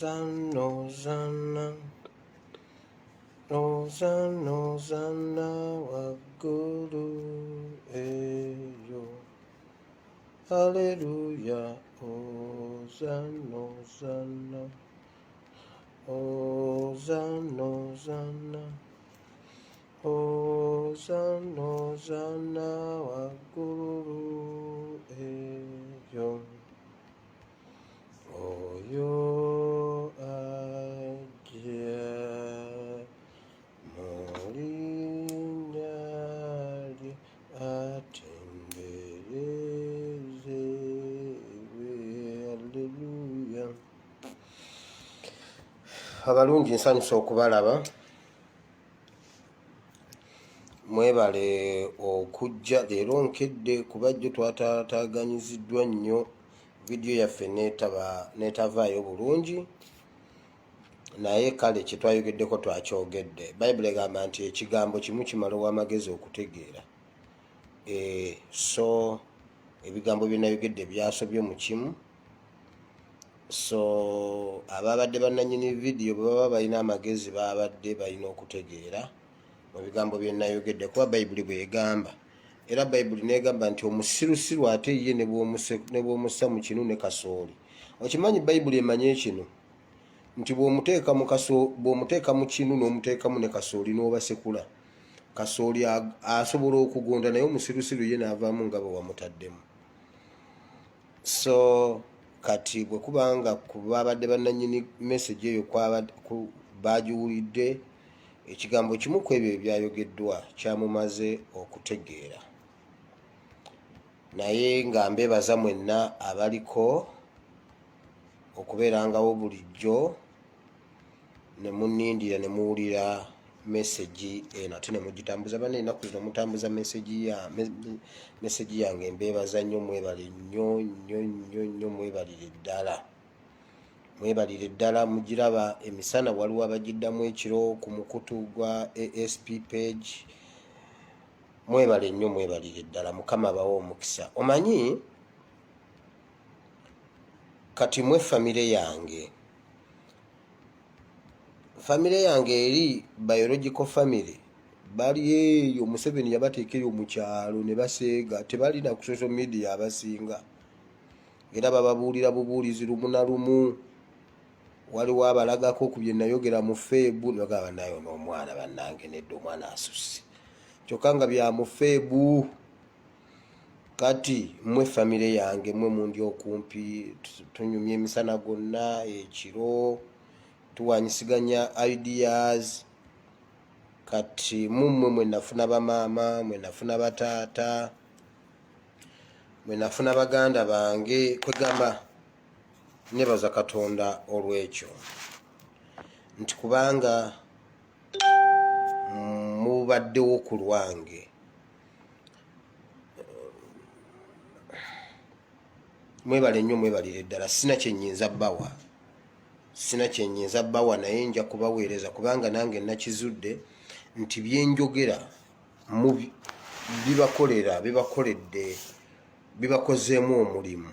Hosanna, Hosanna, Hosanna waggulu eyo. Hallelujah, Hosanna, Hosanna, Hosanna, Hosanna, Hosanna, Hosanna waggulu eyo. Oyo ajja mulinnya lye atenderezebwe. Haleluya. Abalungi nsanyusa okubalaba. Mwebale okujja leero nkedde kuba jjo twataataganyiziddwa nnyo. Vidiyo yaffe netavaayo bulungi, naye kale kye twayogeddeko twakyogedde. Bayibuli egamba nti ekigambo kimu kimala ow'amagezi okutegeera. So ebigambo bye nayogedde byasobye mu kimu. So ababadde bannannyini vidiyo bwe baba balina amagezi babadde balina okutegeera mu bigambo bye nayogedde, kuba Bayibuli bw'egamba. Era Bayibuli negamba nti omusirusiru ate ye ne bw'omussa mu kinu ne kasooli. Okimanyi Bayibuli emanye kino nti bw'omuteeka mu kinu n'omuteekamu ne kasooli n'obasekula, kasooli asobola okugonda, naye omusirusiru ye n'avaamu nga bwe wamutaddemu. So kati bwe kubanga babadde bannannyini message eyo bagiwulidde, ekigambo kimu ku ebyo ebyayogeddwa kyamumaze okutegeera. Naye nga mbeebaza mwenna abaliko okubeerangawo bulijjo ne munnindira ne muwulira message eno ate ne mugitambuza. Banne ennaku zino mutambuza message yange, mbeebaza nnyo. Mwebale nnyo nnyo nnyo nnyo, mwebalire ddala. Mwebalire ddala. Mugiraba emisana waliwo abagiddamu ekiro ku mukutu gwa ASP page. Mwebale nnyo, mwebalire ddala. Mukama abawe omukisa. Omanyi kati mwe famire yange eri biological family bali eyo. Museveni yabateeka eyo mu kyalo ne baseega, tebalina ku social media abasinga, era bababuulira bubuulizi lumu na lumu. Waliwo abalagako ku bye nayogera mu feebu, nibagamba nayo n'omwana bannange nedda omwana asusse, kyokka nga bya mu feebu. Kati mwe famire yange, mwe mundi okumpi, tunyumya emisana gonna, ekiro tuwanyisiganya ideas. Kati mumwe mwe nafuna bamaama, mwe nafuna bataata, mwe nafuna baganda bange. Kwegamba nebaza Katonda olw'ekyo, nti kubanga mubaddewo ku lwange. Mwebale nnyo, mwebalire ddala. Sina kyennyinza bbawa, naye nja kubaweereza kubanga nange nakizudde nti byenjogera bibakozeemu omulimu.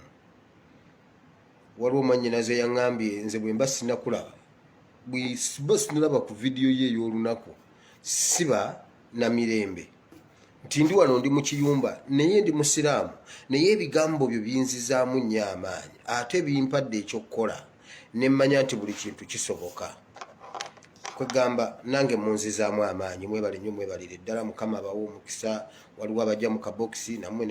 Waliwo mwannyinaze yaŋŋambye nze bwe mba sinakulaba, bwe sinalaba ku vidiyo ye ey'olunaku, siba na mirembe. Nti ndi wano ndi mu kiyumba naye ndi musiraamu, naye ebigambo byo binzizaamu nnyo amaanyi, ate bimpadde ekyokukola ne mmanya nti buli kintu kisoboka. kwegamba nange munzizaamu amaanyi mwebale nnyo mwebalire ddala mukama abawo omukisa waliwo abajja mu kabokisi nammwe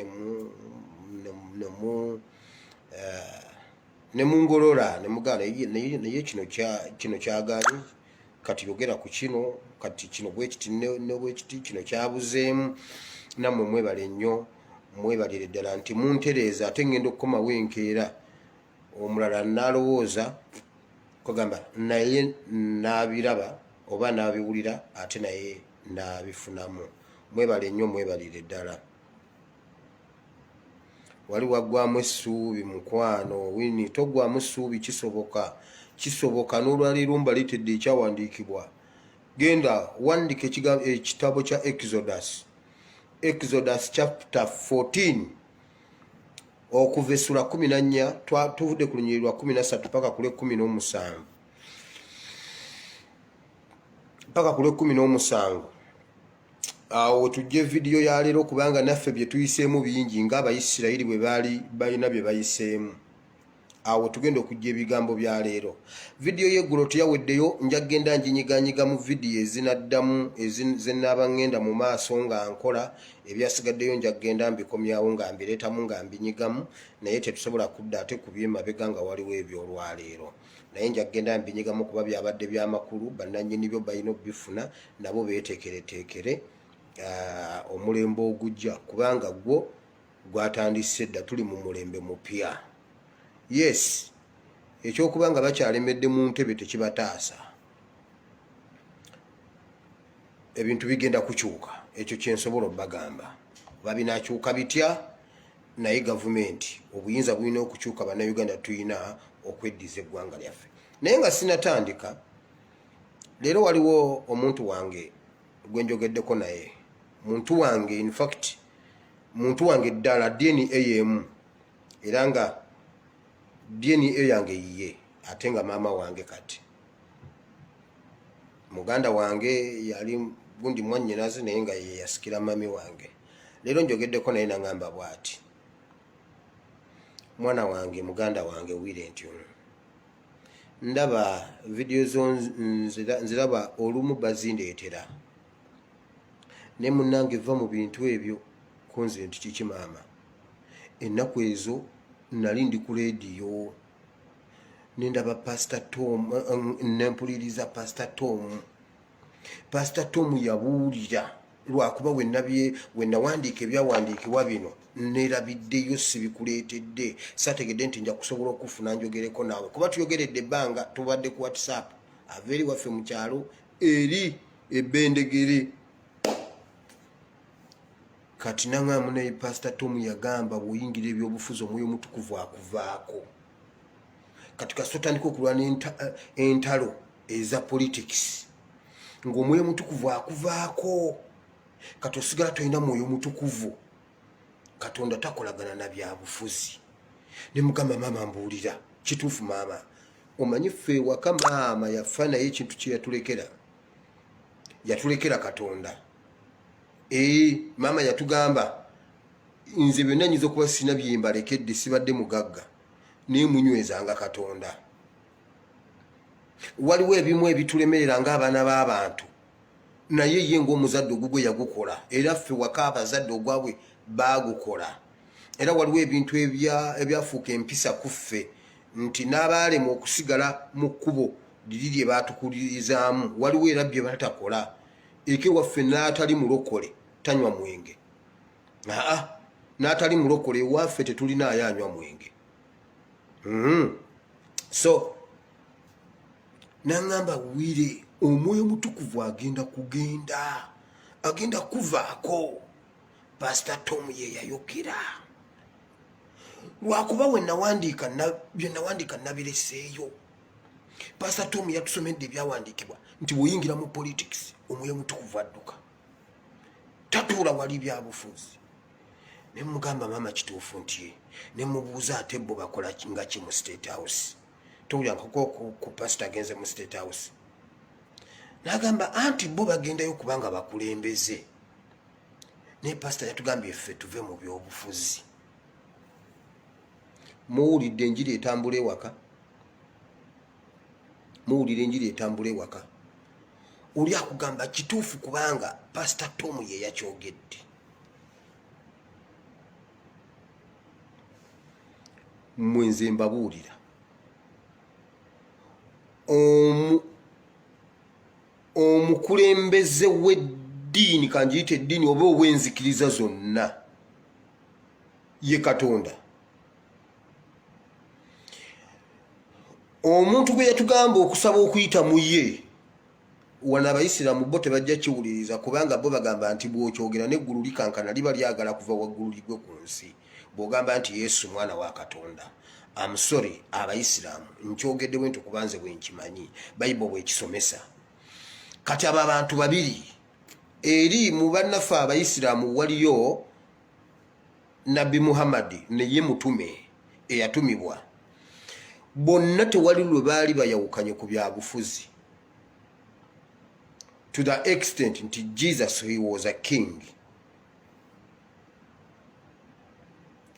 ne mungolola ne mugala naye kino kyagaanyi kati yogera ku kino kati kino bwekiti nebwekiti kino kyabuzeemu nammwe mwebale nnyo mwebalire ddala nti muntereeza ate ngenda okukomawo enkeera omulala nalowooza kwegamba naye nabiraba oba nabiwulira ate naye nabifunamu mwebale nnyo mwebalire ddala wali waggwamu essuubi mukwano wini toggwamu essuubi kisoboka n'olwaleero mbaleetedde ekyawandiikibwa genda wandika ekitabo kya Exodus chapter 14 okuva essula 14 tuvudde ku lunyiriri lwa 13 paka ku lwe 17 awo tujje vidiyo ya leero kubanga naffe bye tuyiseemu bingi ng'Abayisirayiri bwe baali balina bye bayiseemu. Awo tugenda okujja ebigambo bya leero. Vidiyo y'eggulo teyaweddeyo, nja genda njinyiganyiga mu vidiyo ezinaddamu ezinaba ngenda mu maaso nga nkola, ebyasigaddeyo nja genda mbikomyawo nga mbireetamu nga mbinyigamu, naye tetusobola kudda ate ku byemabega nga waliwo ebyolwaleero. Naye nja genda mbinyigamu kuba byabadde by'amakulu, bannannyini byo balina obbifuna nabo beeteekereteekere omulembe ogujja kubanga gwo gwatandise dda, tuli mu mulembe mupya. Yes, ekyokubanga bakyalemedde mu ntebe tekibataasa, ebintu bigenda kukyuka, ekyo kyensobola obbagamba. Babinakyuka bitya, naye gavumenti obuyinza bulina okukyuka. Bannayuganda tulina okweddiza eggwanga lyaffe. Naye nga sinatandika, leero waliwo omuntu wange gwe njogeddeko naye, muntu wange, in fact muntu wange ddala, DNA y'emu, era nga DNA yange yiye ate nga maama wange. Kati muganda wange yali gundi mwannyinaze naye nga ye yasikira mami wange. Leero njogeddeko naye nangamba bw'ati, mwana wange, muganda wange, wire ntyo ndaba vidiyo zo nziraba olumu bazindeetera, ne munnange va mu bintu ebyo kunze nti kiki maama. Ennaku ezo nali ndi ku leediyo nendaba Pastor Tom, nempuliriza Pastor Tom. Pastor Tom yabuulira lwakuba we nawandiika ebyawandiikibwa bino nerabiddeyo sibikuleetedde, sategedde nti nja kusobola okufuna njogereko naawe kuba tuyogeredde ebbanga, tubadde ku WhatsApp ava eri waffe mu kyalo eri ebbendegere. Kati nangaamu naye Pastor Tom yagamba bw'oyingira ebyobufuzi Omwoyo Omutukuvu akuvaako. Kati kasitotandika okulwana entalo eza politics ng'Omwoyo Omutukuvu akuvaako, kati osigala tolina Mwoyo Omutukuvu, Katonda takolagana na byabufuzi. Ne mugamba maama mbuulira kituufu maama, omanyi ffe waka maama yafa naye ekintu kye yatulekera Katonda. Maama yatugamba nze byonna nyiza okuba sina byembalekedde, sibadde mugagga naye munywezanga Katonda. Waliwo ebimu ebitulemerera ng'abaana b'abantu, naye ye ng'omuzadde ogugwe yagukola, era ffe waka abazadde ogwabwe baagukola. Era waliwo ebintu ebyafuuka empisa ku ffe nti n'abaalema okusigala mu kkubo liri lye baatukulirizaamu, waliwo era bye batakola. Eke waffe n'atali mulokole tanywa mwenge, n'atali mulokole ewaffe tetulinayo anywa mwenge. So nangamba wire, Omwoyo Omutukuvu agenda kuvaako. Pastor Tom ye yayogera lwakuba bye nawandiika nabireseeyo. Pastor Tom yatusomedde ebyawandiikibwa nti bw'oyingira mu politics Omwoyo Omutukuvu adduka, tatuula wali byabufuzi. Ne mugamba maama kituufu nti ne mubuuza ate bo bakola nga ki mu State House. Towulira ku pastor agenze mu State House, n'agamba anti bo bagendayo kubanga bakulembeze. Ne pastor yatugambye ffe tuve mu byobufuzi. Muwulidde enjiri etambula ewaka, muwulira enjiri etambula ewaka. oli akugamba kituufu kubanga Pastor Tom ye yakyogedde. Mwenze mbabuulira omukulembeze w'eddiini kanjiyita eddiini oba ow'enzikiriza zonna ye Katonda. Omuntu gwe yatugamba okusaba okuyita mu ye wana Abayisiraamu bo tebajja kiwuliriza kubanga bo bagamba nti bw'okyogera n'eggulu likankana liba lyagala kuva waggulu ligwe ku nsi. Bw'ogamba nti Yesu mwana wa Katonda, I'm sorry, Abayisiraamu nkyogedde bwe nti kubanze bwe nkimanyi Bayibuli bw'ekisomesa. Kati abo abantu babiri eri mu bannaffe Abayisiraamu waliyo Nabi Muhammad neye mutume eyatumibwa. Bonna tewali lwe baali bayawukanye ku byabufuzi, to the extent nti Jesus he was a king.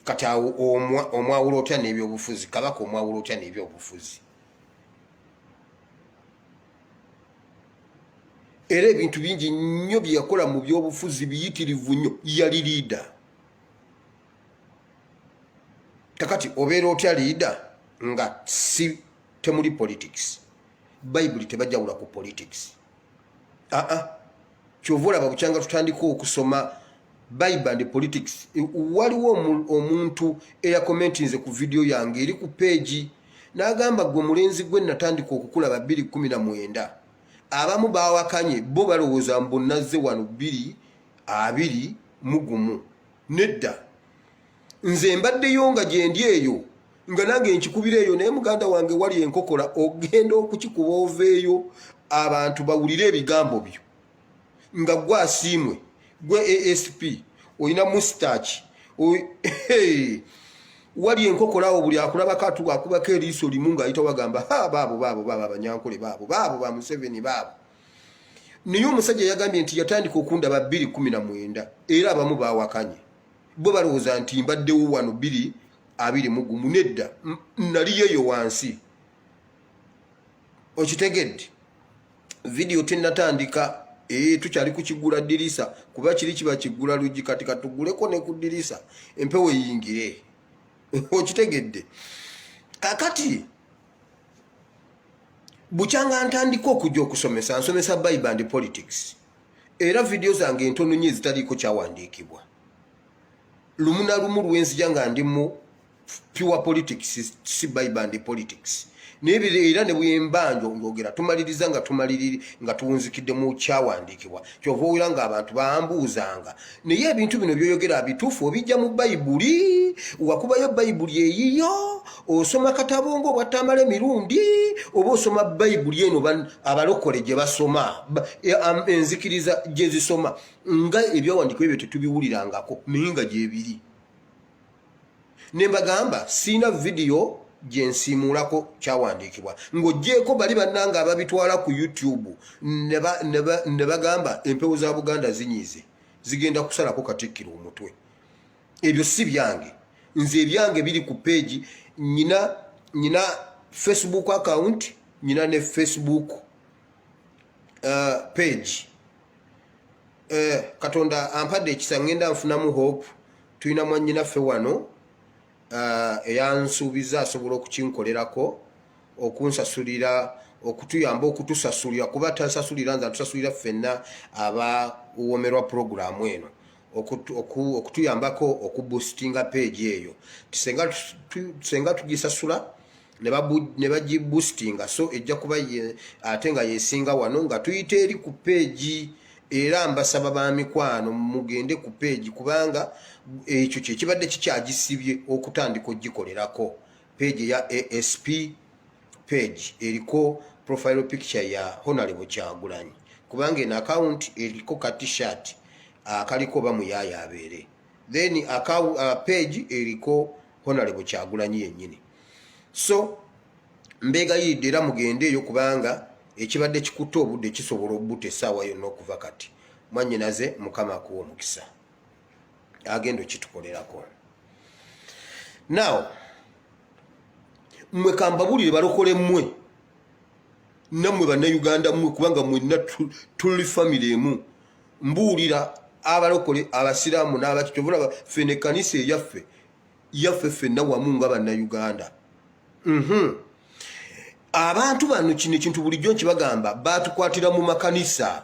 Kati awo omwawula otya n'ebyobufuzi, kabaka omwawula otya n'ebyobufuzi. Era ebintu bingi nnyo bye yakola mu byobufuzi biyitirivu nnyo, yali leader. Kakati obeera otya leader nga si temuli politics. Bible tebajjawula ku politics. Kyova olaba bukyanga tutandika okusoma Bible and politics. Waliwo omuntu eyakomentinze ku video yange eri ku page n'agamba gwe mulenzi gwe natandika okukulaba 2019. Abamu bawakanye bo balowooza mbu nazze wano 2021. Nedda. Nze mbaddeyo nga gye ndi eyo nga nange nkikubira eyo naye muganda wange wali enkokola ogenda okukikuba oveeyo abantu bawulire ebigambo byo nga gwe asiimwe gwe ASP oyina mustachi wali enkokola awo buli akulabako akubako eriiso limu ng'ayita wagamba baabo abanyankole baabo ba Museveni baabo. Naye omusajja yagambye nti yatandika okundaba 2019 era abamu bawakanye bo balowooza nti mbaddewo wano 2021. Nedda, naliyo eyo wansi. Okitegedde video tenatandika tukyali kukigula ddirisa kuba kiri kiba kigula luggi kati katuguleko ne ku ddirisa empewo yingire. Okitegedde kakati bukyanga ntandika okujja okusomesa nsomesa Bible and politics era video zange entono nnyo ezitaliko kyawandiikibwa. Lumu na lumu lwenzija nga ndi mu pure politics si Bible and politics. Nebire era ne bwembanjo ngogera tumaliriza nga tuwunzikidde mu kyawandiikibwa. Kyova owira nga abantu bambuuzanga naye ebintu bino byoyogera bituufu obijja mu Bayibuli, wakubayo Bayibuli eyiyo, osoma katabo ng'obwattamala emirundi, oba osoma Bayibuli eno abalokole gye basoma enzikiriza gye zisoma nga ebyawandiikibwa ebyo tetubiwulirangako naye nga gyebiri. Ne mbagamba siina video gyensiimulako kyawandiikibwa ng'oggyeko bali bannanga ababitwala ku YouTube ne bagamba empewo za Buganda zinyiize zigenda kusalako Katikkiro omutwe. Ebyo si byange, nze ebyange biri ku page. Nyina Facebook account, nyina ne Facebook page. Katonda ampadde ekisa ngenda nfunamu hope. Tulina mwannyinaffe wano eyansuubiza asobola okukinkolerako okunsasulira okutuyamba okutusasulira kuba tasasulira nze atusasulira ffenna abawomerwa programu eno okutuyambako okuboostinga page eyo senga tugisasula ne bagiboostinga so ejja kuba ate nga yesinga wano nga tuyita eri ku page. Era mbasaba ba mikwano mugende ku page kubanga ekyo kibadde kikyagisibye okutandika ogikolerako. Page ya ASP page eriko profile picture ya Honorable Kyagulanyi kubanga eno account eriko ka t-shirt akaliko bamuyaya abeere, then page eriko Honorable Kyagulanyi yennyini. So mbegayidde era mugende eyo kubanga ekibadde kikutte obudde kisobola obutta essaawa yonna okuva kati. Mwannyinaze Mukama akuwa omukisa agenda okitukolerako. Now mmwe kambabulire balokole mmwe namwe bannayuganda mmwe kubanga mwenna tuli family emu mbuulira abalokole abasiraamu n'abakitobulaba fene kanisa yaffe ffenna wamu nga bannayuganda. Abantu bano kino ekintu bulijjo nkibagamba batukwatira mu makanisa.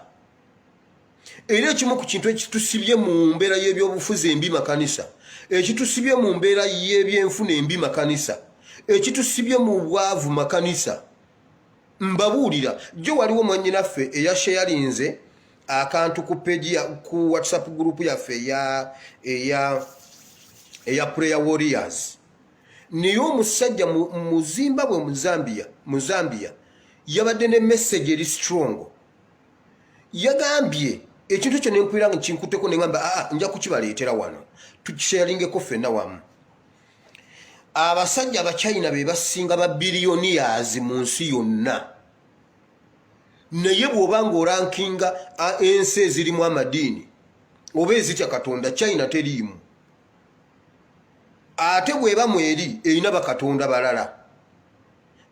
Era ekimu ku kintu ekitusibye mu mbeera y'ebyobufuzi embi makanisa, ekitusibye mu mbeera y'ebyenfuna embi makanisa, ekitusibye mu bwavu makanisa. Mbabuulira jjo waliwo mwannyinaffe eyasharinze akantu ku page ku WhatsApp group yaffe eya Prayer Warriors. Niyo omusajja mu Zimbabwe mu Zambia yabadde ne message eri strong. Yagambye ekintu kyo nenkwira nga kinkuteko ne ngamba nja kukibaleetera wano tukisharingeko ffenna wamu. Abasajja abachina be basinga ba billionaires mu nsi yonna. Naye bw'obanga orankinga ensi ezirimu amadiini oba ezitya Katonda, China teriimu. Ate bw'eba mweri erina bakatonda balala.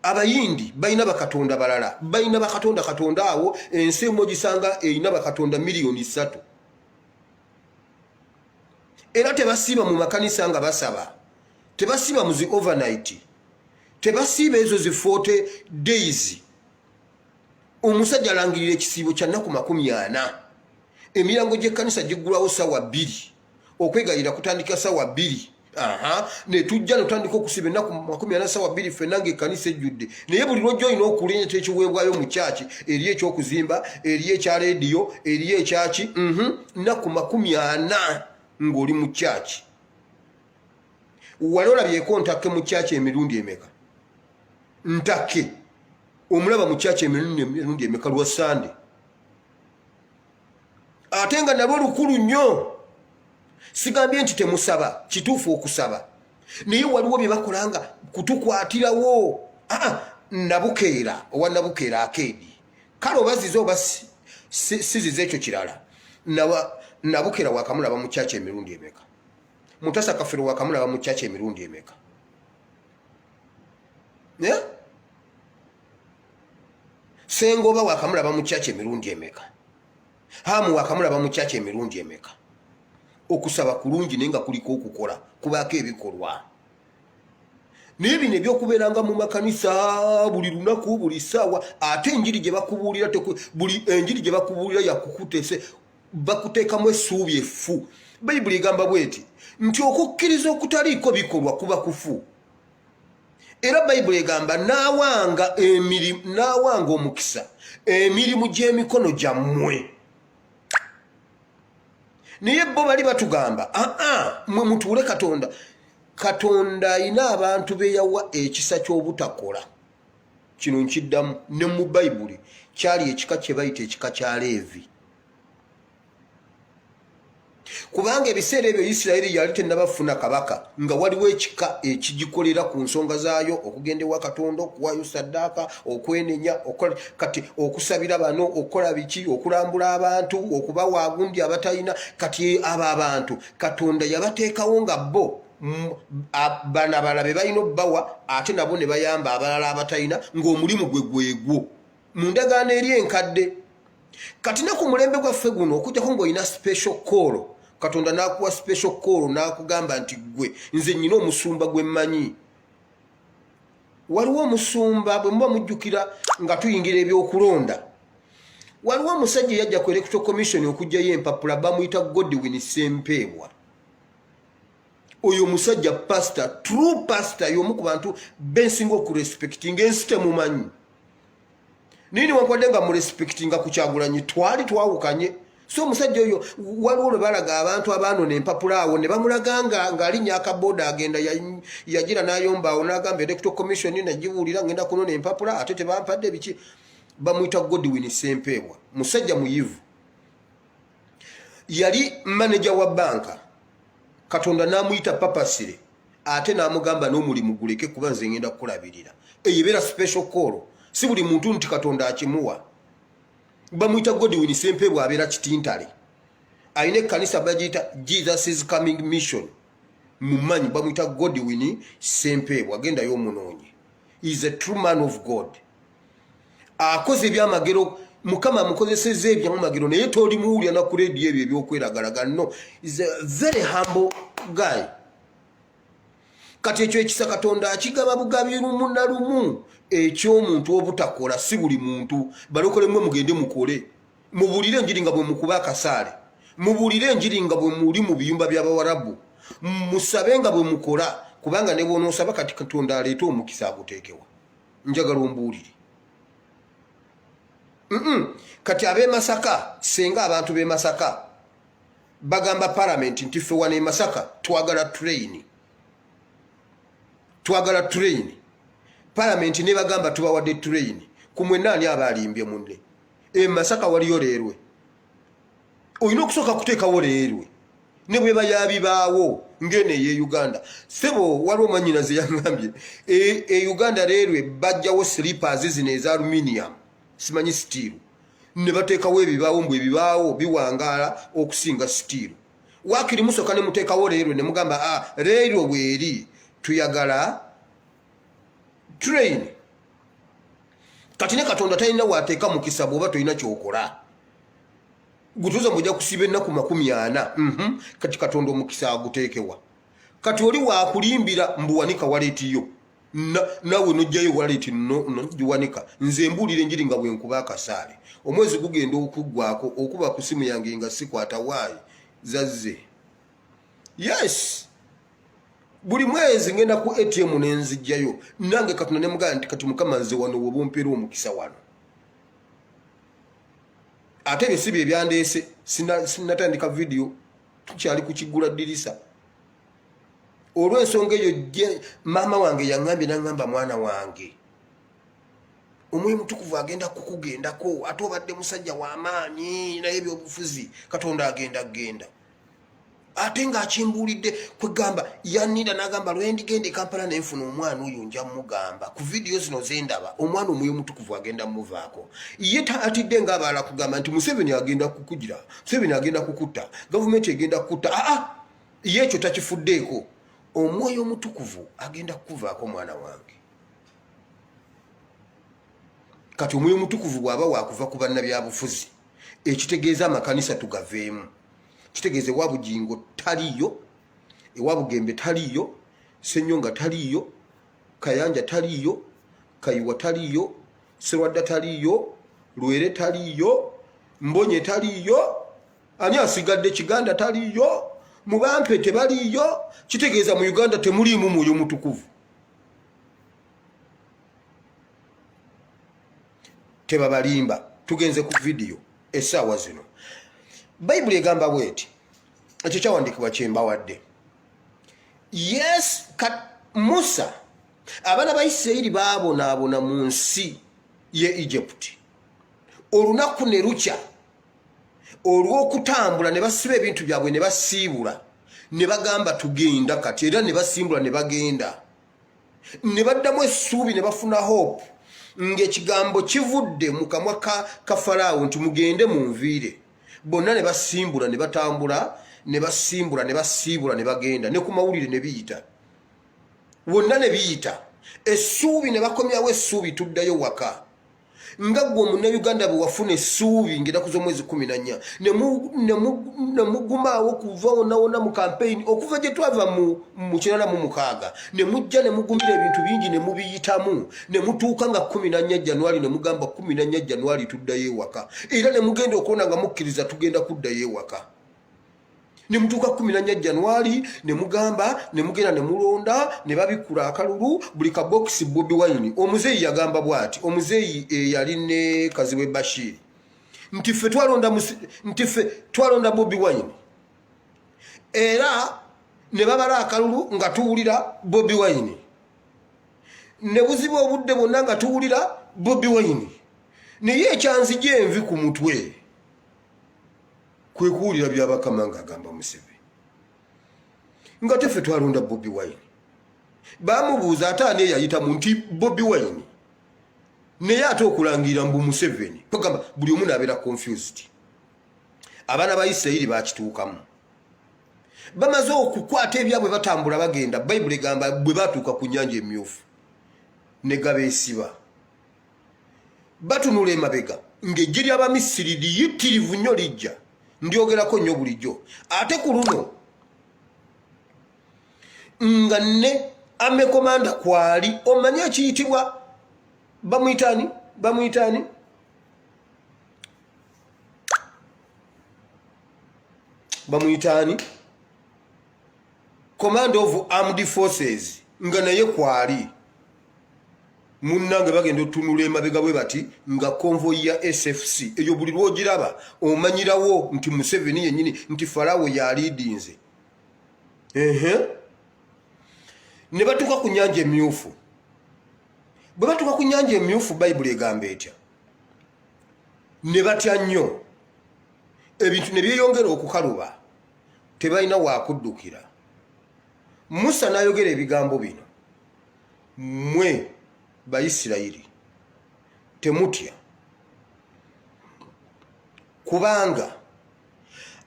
Abayindi balina bakatonda balala, balina bakatonda awo ensi emu gisanga erina bakatonda milioni 3. Era tebasiiba mu makanisa nga basaba, tebasiiba mu zi overnight, tebasiiba ezo zi 40 days. Omusajja alangirira ekisiibo kya nnaku 40. Emirango gy'ekkanisa giggulawo ssaawa 2, okwegayira kutandika ssaawa 2. Ne tujja notandika okusiba ennaku 40 ssaawa 2 ffenna ng'ekkanisa ejjudde. Naye buli lwojja olina okuleeta ekiweebwayo mu kyaki, eri ekyokuzimba, eri ekya leediyo, eri ekyaki, nnaku 40 ng'oli mu kyaki. Wali olabyeko ntakke mu kyaki emirundi emeka? Ntakke omulaba mu kyaki emirundi emeka lwa Sande? Ate nga nalwo lukulu nnyo. Sigambye nti temusaba, kituufu okusaba. Naye waliwo bye bakolanga kutukwatirawo. Nabukeera, owa Nabukeera akeedi. Kale obazize oba sizize ekyo kirala. Nabukeera wakamulaba mu kyaki emirundi emeka? Mutasa Kafero wakamulaba mu kyaki emirundi emeka? Sengoba wakamulaba mu kyaki emirundi emeka? Hamu wakamulaba mu kyaki emirundi emeka? Okusaba kulungi nenga kuliko okukola kubaako ebikolwa. Naye bino ebyokubeeranga mu makanisa buli lunaku buli ssaawa, ate enjiri gye bakubuulira buli enjiri gye bakubuulira yakukutese bakuteekamu essuubi effu. Bayibuli egamba bweti nti okukkiriza okutaliiko bikolwa kuba kufu. Era Bayibuli egamba naawanga omukisa emirimu gy'emikono gyammwe. Naye bo bali batugamba mwe mutuule Katonda. Katonda alina abantu be yawa ekisa ky'obutakola. Kino nkiddamu ne mu Bayibuli kyali ekika kye bayita ekika kya Leevi. Kubanga ebiseera ebyo Isirayiri yali tennabafuna kabaka nga waliwo ekika ekigikolera ku nsonga zaayo, okugenda ewa Katonda, okuwaayo ssaddaaka, okwenenya, kati okusabira bano, okukola biki, okulambula abantu, okubawa agundi abatalina. Kati abo abantu Katonda yabateekawo nga bo bana balabe balina obbawa, ate nabo ne bayamba abalala abatalina, ng'omulimu gwegwo mu ndagaano eri enkadde. Kati naku mulembe gwaffe guno okujjako ng'olina special call, Katonda n'akuwa special call n'akugamba nti gwe nze nnyina omusumba gwe mmanyi. Waliwo omusumba bwe muba mujjukira nga tuyingira ebyokulonda, waliwo omusajja yajja ku Electoral Commission okugjayo empapula bamuyita Godwin Ssempeebwa. Oyo musajja pastor, true pastor, y'omu ku bantu bensinga okurespectinga ensi temumanyi. Nini wakwadde nga murespectinga ku Kyagulanyi twali twawukanye. So omusajja oyo waliwo lwe balaga abantu abaanona empapula awo ne bamulaganga ng'alinnya akaboda agenda yagira n'ayomba awo n'agamba Electoral Commission nagibuulira ngenda kunona empapula ate tebampadde biki. Bamuyita Godwin Ssempeebwa, musajja muyivu. Yali manager wa banka. Katonda n'amuyita papasire ate n'amugamba n'omulimu guleke kuba nze ngenda kukulabirira. Eyo ebeera special call. Si buli muntu nti Katonda akimuwa. Bamuyita Godwin Ssempeebwa abeera Kitintale. Ayina ekkanisa bagiyita Jesus is Coming Mission. Mumanyi bamuyita Godwin Ssempeebwa, agendayo omunoonye. He is a true man of God. akoze ebyamagero mukama mukozeseza ebyamagero naye toli muwulya na ku radio ebyo ebyokweragalaga. No, is a very humble guy. Kati ekyo ekisa Katonda akigaba bugabi lumu na lumu. Ekyomuntu obutakola si buli muntu. Balokole mwe mugende mukole. Mubulire enjiri nga bwe mukuba akasaale. Mubulire enjiri nga bwe muli mu biyumba by'Abawarabu. Musabe nga bwe mukola kubanga ne bw'onoosaba kati Katonda aleeta omukisa aguteekewa. Njagala ombuulire. Kati ab'e Masaka, senga abantu b'e Masaka bagamba parliament nti ffe wano e Masaka twagala train. Twagala train. Parliament ne bagamba tubawadde train. Kumwe nani abalimbye munne. E Masaka waliyo leerwe. Oyina okusooka kuteekawo leerwe. Ne bwe bayabibaawo ngene ye Uganda. Sebo waliwo mwannyinaze yangambye. Uganda leerwe bajjawo slippers zino eza aluminium. Simanyi steel. Ne bateekawo ebibaawo mbwe ebibaawo biwangaala okusinga steel. Waakiri musooka ne muteekawo leerwe ne mugamba leerwe bweri tuyagala train. Kati ne Katonda talina waateeka mukisa bw'oba tolina kyokola. Gutuza mujja kusiba ennaku 40. Kati Katonda omukisa aguteekewa. Kati oli waakulimbira mbuwanika waleetiyo. Nawe nojjayo waleti nogiwanika. Nze mbuulira enjiri nga bwe nkuba akasaale. Omwezi gugenda okuggwako okuba ku simu yange nga sikwata waayi zazze. Yes. Buli mwezi ngenda ku ATM nenzijjayo. Nange Katonda ne mugamba nti kati Mukama nze wano wobumpeera omukisa wano. Ate bye sibi ebyandeese sinatandika video tukyali kukigula ddirisa. Olw'ensonga eyo mama wange yangambye nangamba mwana wange Omwoyo Mutukuvu agenda kukugendako ate obadde musajja w'amaanyi naye ebyobufuzi Katonda agenda. Ate nga akimbuulidde kwegamba yanninda n'agamba lwendigenda e Kampala ne nfuna omwana oyo nja mugamba ku video zino zendaba omwana Omwoyo Mutukuvu agenda muvaako. Ye atidde ng'abalala kugamba nti Museveni agenda kukugira, Museveni agenda kukutta, gavumenti egenda kukutta. Ye ekyo takifuddeeko. Omwoyo Mutukuvu agenda kukuvaako mwana wange. Kati Omwoyo Mutukuvu bw'aba waakuva ku bannabyabufuzi ekitegeeza amakanisa tugaveemu. Kitegeeze Wabugingo taliyo, Ewabugembe taliyo, Ssenyonga taliyo, Kayanja taliyo, Kayiwa taliyo, Serwadda taliyo, Lwere taliyo, Mbonye taliyo, ani asigadde Kiganda taliyo, Mubampe tebaliyo. Kitegeeza mu Uganda temuliimu Mwoyo Mutukuvu. Tebabalimba. Tugenze ku video essaawa zino. Bayibuli egamba bweti ekyo kyawandiikibwa kyembawadde. Yes, Musa abaana ba Isirayiri baabonaabona mu nsi ye Egypt. Olunaku ne lukya olw'okutambula ne basiba ebintu byabwe ne basiibula ne bagamba tugenda kati era ne basimbula ne bagenda. Ne baddamu essuubi ne bafuna hope ng'ekigambo kivudde mu kamwa ka Falaawo nti mugende munviire. Bonna ne basimbula ne batambula ne basimbula ne basiibula ne bagenda ne ku mawulire ne biyita. Wonna ne biyita. Essuubi ne bakomyawo essuubi tuddayo waka. Nga gwe Munnayuganda bwe wafuna essuubi ng'ennaku z'omwezi 14 ne mugumaawo kuva wonna mu campaign okuva gye twava mu 86 ne mujja ne mugumira ebintu bingi ne mubiyitamu ne mutuuka nga 14 Januari ne mugamba 14 Januari tuddayo ewaka era ne mugenda okuwona nga mukkiriza tugenda kuddayo ewaka. Ne mutuuka 14 Januari ne mugamba ne mugenda ne mulonda ne babikula akalulu buli ka box Bobi Wine. Omuzeeyi yagamba bwati, omuzeeyi yali ne Kaziwe Bashir nti ffe twalonda Bobi Wine era ne babala akalulu nga tuwulira Bobi Wine ne buzibu obudde bwonna nga tuwulira Bobi Wine naye ekyanzija envi ku mutwe kwe kuwulira by'Abakama ng'agamba Museveni nga teffe twalonda Bobi Wine. Bamubuuza ate ani eyayitamu nti Bobi Wine naye ate okulangira mbu Museveni bagamba buli omu n'abeera confused. Abaana ba Isirayiri bakituukamu bamaze okukwata ebyabwe batambula bagenda. Bayibuli egamba bwe batuuka ku Nnyanja Emyufu ne gabeesiba batunula emabega ng'eggye ly'Abamisiri liyitirivu nnyo lijja ndyogerako nnyo bulijjo ate ku luno nga ne ame komanda kwali omanyi ekiyitibwa bamuyitaani Command of Armed Forces nga naye kwali munnange bagenda otunula emabega bwe bati nga convoy ya SFC eyo buli lwogiraba omanyirawo nti Museveni yennyini nti Farawo yaliidinze ne batuuka ku Nnyanja Emyufu bwe batuuka ku Nnyanja Emyufu Bayibuli egamba etya ne batya nnyo ebintu ne byeyongera okukaluba tebalina waakuddukira Musa n'ayogera ebigambo bino mmwe Bayisirayiri temutya kubanga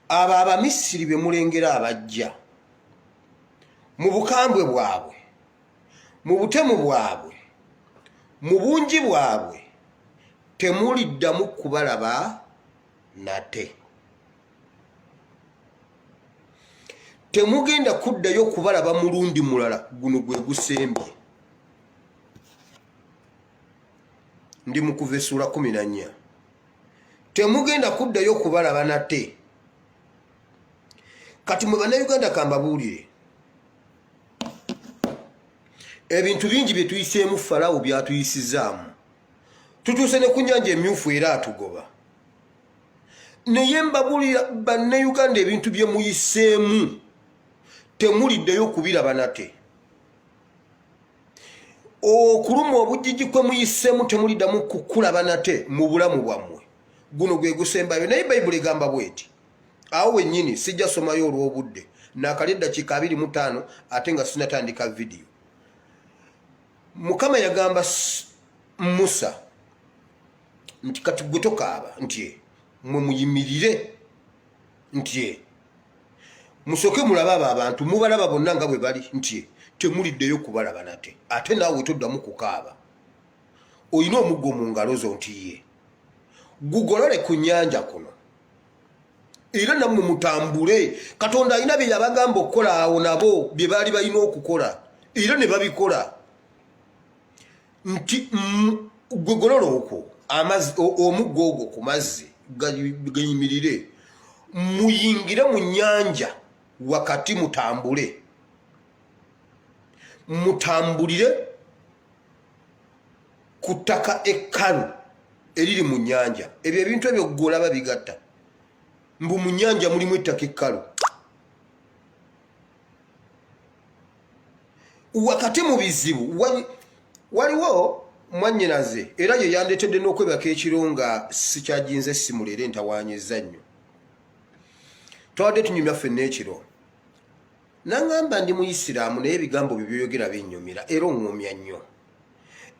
abo Abamisiri be mulengera abajja mu bukambwe bwabwe mu butemu bwabwe mu bungi bwabwe temuliddamu kubalaba nate temugenda kuddayo kubalaba mulundi mulala guno gwe gusembye ndi mu kuva essula 14 temugenda kuddayo kubalaba nate kati mwe bannayuganda kambabuulire ebintu bingi bye tuyiseemu Farawo byatuyisizaamu tutuuse ne ku Nnyanja Emyufu era atugoba naye mbabuulira bannayuganda ebintu bye muyiseemu temuliddeyo kubiraba nate okuluma obujiji kwe muyiseemu temuliddamu kukulaba nate mu bulamu bwammwe guno gwe gusembayo naye Bayibuli egamba bweti awo wennyini sijja somayo olw'obudde naakali eddakiika 25 ate nga sinatandika vidiyo Mukama yagamba Musa nti kati gwe tokaaba nti mwe muyimirire nti musoke mulaba abo abantu mubalaba bonna nga bwe bali nti temuliddeyo kubalaba nate ate naawe toddamu kukaaba olina omuggo mu ngalo zo nti ye gugolole ku nnyanja kuno era nammwe mutambule Katonda alina bye yabagamba okukola awo nabo bye baali balina okukola era ne babikola nti gwegolola okwo omuggo ogwo ku mazzi gayimirire muyingire mu nnyanja wakati mutambulire ku ttaka ekkalu eriri mu nnyanja ebyo ebintu ebyo gwolaba bigatta mbu mu nnyanja mulimu ettaka ekkalu wakati mu bizibu waliwo mwannyinaze era ye yandeetedde n'okwebaka ekiro nga sikyajinze simulere ntawaanyizza nnyo twawadde tunyumya ffenna ekiro nangamba ndi Muyisiraamu naye ebigambo bye byoyogera binnyumira era oŋŋumya nnyo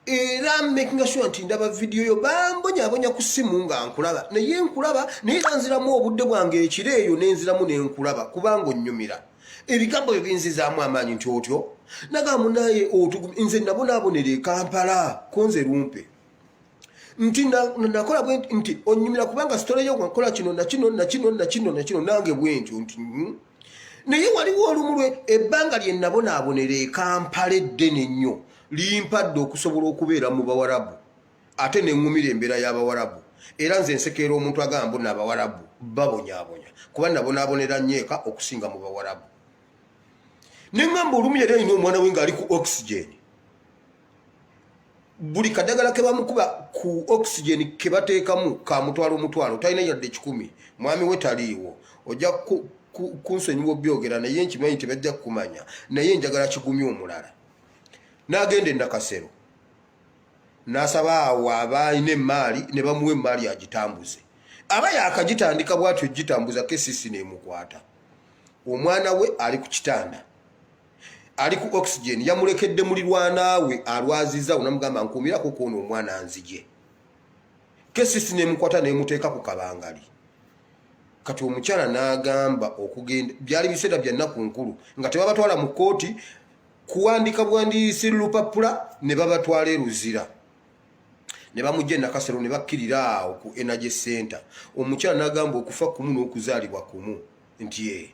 era making sure nti ndaba vidiyo yo bambonyabonya ku ssimu nga nkulaba naye nkulaba naye nanziramu obudde bwange ekiro eyo nenziramu nenkulaba kubanga onnyumira ebigambo byo binzizaamu amaanyi nti otyo nagamu naye nze nabonaabonera e Kampala konze lumpe nti nakola bwe nti onnyumira kubanga sitole yo nkola kino nakino nange bwe ntyo nti naye waliwo olumu ebbanga lye nabonaabonera e Kampala eddene nnyo limpadde okusobola okubeera mu Bawarabu ate neŋŋumira embeera y'Abawarabu era nze nsekeera omuntu agamba nno Abawarabu babonyaabonya kuba nabonaabonera nnyeeka okusinga mu Bawarabu neŋŋamba olumu yali alina omwana we ng'ali ku oxygen buli kadagala ke bamukuba ku oxygen ke bateekamu ka mutwalo talina yadde 100 mwami we taliiwo ojja kunsonyiwa obyogera naye nkimanyi nti bajja kukumanya naye njagala kigumya omulala n'agenda e Nakasero n'asaba awo abalina emmaali ne bamuwa emmaali agitambuze aba yaakagitandika bw'atyo gitambuza kesisi n'emukwata omwana we ali ku kitanda ali ku oxygen yamulekedde mulirwana we alwaziza unamugamba nkumirako kono omwana nzije kesisi n'emukwata n'emuteeka ku kabangali kati omukyala n'agamba okugenda byali biseera bya nnaku nkulu nga tebabatwala mu kkooti kuwandika bwandiisi lupapula ne babatwala eruzira ne bamujja Nakasero ne bakkirira awo ku Energy Center. Omukyala n'agamba okufa kumu n'okuzaalibwa kumu nti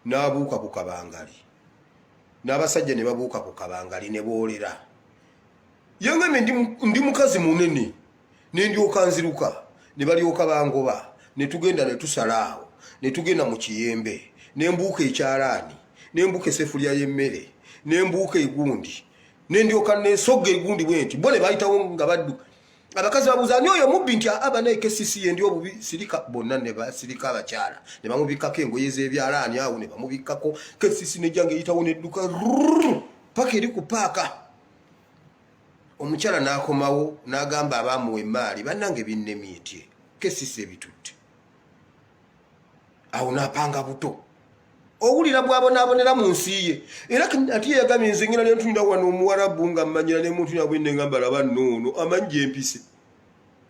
n'abuuka ku kabangali n'abasajja ne babuuka ku kabangali ne boolera. Yangambe ndi mukazi munene ne ndyoka nziruka ne balyoka bangoba ne tugenda ne tusalaawo ne tugenda mu Kiyembe ne mbuuka ekyalaani ne mbuuka esefulya y'emmere ne mbuuka egundi ne ndyoka ne sogga egundi bwenti bo ne bayitawo nga badduka. Abakazi babuuza ani oyo mubbi nti aba naye KCC yendi obubi sirika bonna ne basirika abakyala ne bamubikkako engoye z'ebyalaani awo ne bamubikkako KCC nejjange eyitawo nedduka paka eri ku paaka. Omukyala n'akomawo n'agamba abaamuwa emaali bannange binnemyetye KCC ebitutte. Awo n'apanga buto owulira bw'abonaabonera mu nsi ye era ati yagambye nze ngenda ne ntunira wano Omuwarabu nga mmanyira ne muntu nabwe ne ngamba laba noono amanyi gye mpise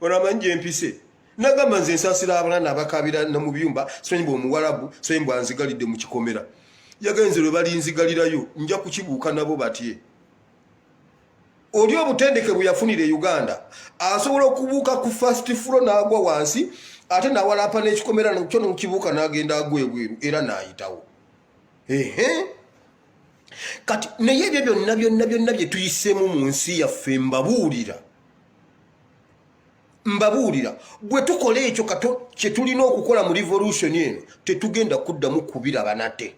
wano amanyi gye mpise n'agamba nze nsaasira abalana abakabira na mu byumba simanyi bw'Omuwarabu simanyi bwanzigalidde mu kikomera yagenze lwe balinzigalirayo nja kukibuuka nabo batye. Oli obutendeke bwe yafunira e Uganda asobola okubuuka ku first floor n'agwa wansi ate n'awalapa n'ekikomera nakyo n'okibuuka n'agenda agwa ebweru era n'ayitawo. Kati naye ebyo byonna bye tuyiseemu mu nsi yaffe mbabuulira bwe tukola ekyo kato kye tulina okukola mu revolution eno tetugenda kuddamu kubiraba nate.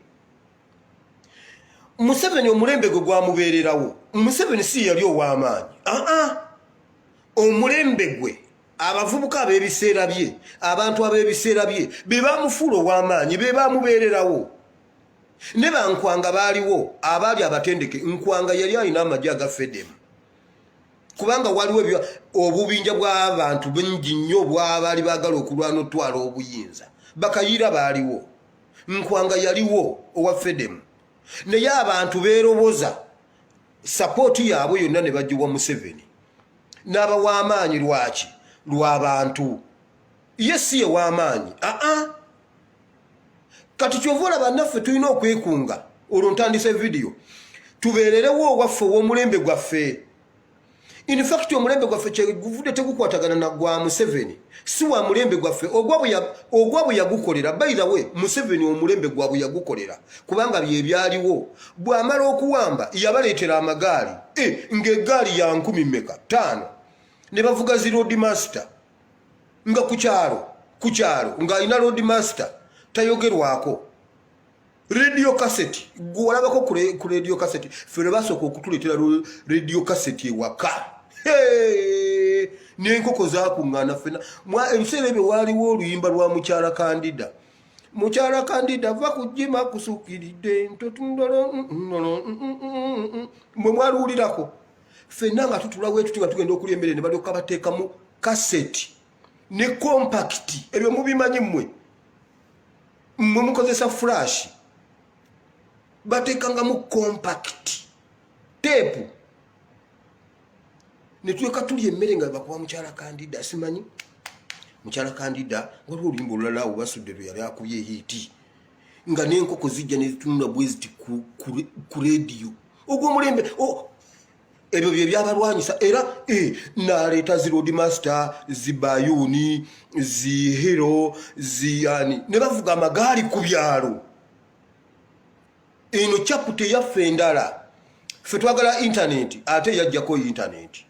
Museveni omulembe gwe gwamubeererawo. Museveni si yali ow'amaanyi. Omulembe gwe abavubuka ab'ebiseera bye abantu ab'ebiseera bye be bamufuula ow'amaanyi be bamubeererawo. Ne bankwanga baaliwo abaali abatendeke. Nkwanga yali alina amagye aga FEDEM kubanga waliwo obubinja bw'abantu bingi nnyo bw'abaali baagala okulwana otwala obuyinza. Bakayiira baaliwo. Nkwanga yaliwo owa FEDEM naye abantu beeroboza sapooti yaabwe yonna ne bagiwa Museveni n'aba w'amaanyi. Lwaki? Lw'abantu. Ye si ye w'amaanyi. Kati kyova olaba naffe tulina okwekunga. Olwo ntandise vidiyo tubeererewo owaffe ow'omulembe gwaffe. In fact omulembe gwaffe kyeguvudde tegukwatagana na gwa Museveni si wa mulembe gwaffe ogwa bwe yagukolera. By the way Museveni omulembe gwa bwe yagukolera kubanga bye byaliwo. Bw'amala okuwamba yabaleetera amagaali ng'eggaali ya 10 ne bavuga zi road master nga ku kyalo ng'alina road master tayogerwako. Radio cassette gwalabako ku radio cassette fere basooka okutuleetera radio cassette ewaka. N'enkoko zaakuŋŋaana ffena. Ebiseera ebyo waaliwo oluyimba lwa Mukyala Kandida. Mukyala Kandida va kujima kusukiridde ntotundolo mwe mwaluwulirako. Ffenna nga tutulawo etuti nga tugenda okulya emmere ne balyoka bateekamu cassette ne compact. Ebyo mubimanyi mmwe mukozesa flash batekangamu compact tape ne tuleka tulya emmere nga bakuba Mukyala Kandida. Simanyi Mukyala Kandida waliwo oluyimba olulala awo basudde lwe yali akubye hiiti nga n'enkoko zijja ne zitunula bwe ziti ku rediyo ogw'omulembe. Ebyo bye byabalwanyisa era n'aleeta zi road master zi bayuni zi hero zi yani ne bavuga amagaali ku byalo. Eno chapute yaffe endala ffe twagala internet ate yajjako internet.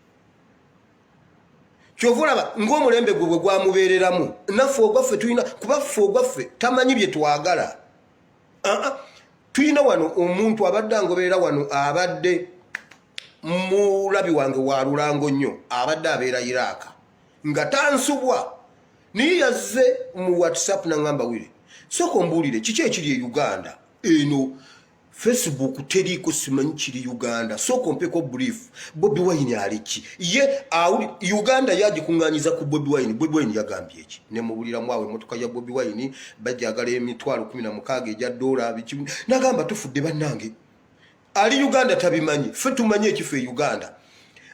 Kyova olaba ng'omulembe gwe bwe gwamubeereramu naffe ogwaffe tulina kuba ffe ogwaffe tamanyi bye twagala. Tulina wano omuntu abadde angoberera wano abadde mulabi wange wa Lulango nnyo abadde abeera Iraq nga tansubwa niye yazze mu WhatsApp n'angamba wire sooka ombuulire kiki ekiri e Uganda eno Facebook teriiko simanyi kiri Uganda sooka ompeko brief. Bobi Wine aliki ye Uganda yagikuŋŋaanyiza ku Bobi Wine yagambye eki ne mubulira mwawe emotoka ya Bobi Wine bajjagala emitwalo 16 ejja dola bikimu nagamba tufudde bannange. Ali Uganda tabimanyi ffe tumanyi ekife Uganda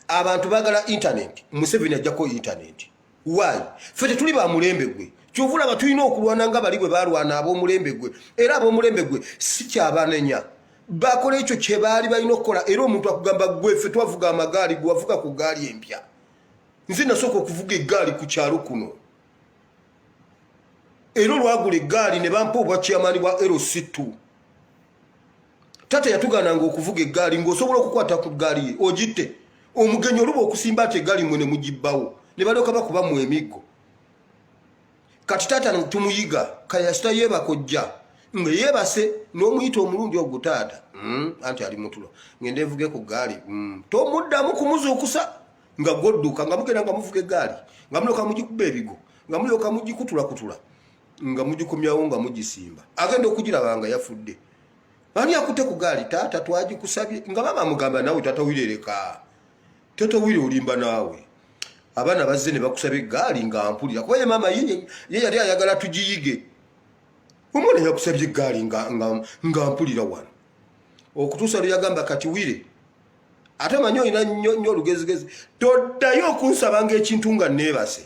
abantu bagala internet. Museveni ajjako internet. Why? Ffe tetuli ba mulembe gwe. Kyovula batulina okulwana nga bali bwe balwana ab'omulembe gwe era ab'omulembe gwe si kyabanenya bakola ekyo kye baali balina okukola. Era omuntu akugamba gwe ffe twavuga amagaali gwe wavuga ku gaali empya nze nasooka okuvuga eggaali ku kyalo kuno era olwagula eggaali ne bampa obwakyamaani bwa LC2 taata yatugaananga okuvuga eggaali ng'osobola okukwata ku ggaali ye ogitte omugenyi oluba okusimba ate eggaali mwe ne mugibbawo ne balyoka bakubamu emiggo kati taata tumuyiga kayasita yeebakojja nga yeebase n'omuyita omulundi ogwo taata anti ali mutulo ngende evuge ku ggaali tomuddamu kumuzuukusa nga godduka nga mugenda nga muvuga eggaali nga mulyoka mugikuba ebigo nga mulyoka mugikutulakutula nga mugikumyawo nga mugisimba agenda okugiraba nga yafudde ani akutte ku ggaali taata twagikusabye nga mama amugamba naawe taata wirereka taata wire olimba naawe abaana bazze ne bakusaba eggaali nga mpulira kuba ye mama ye yali ayagala tugiyige omwana yakusabye eggaali nga mpulira wano okutuusa lwe yagamba kati wire ate manyi olina nnyo olugezigezi toddayo okunsaba ng'ekintu nga neebase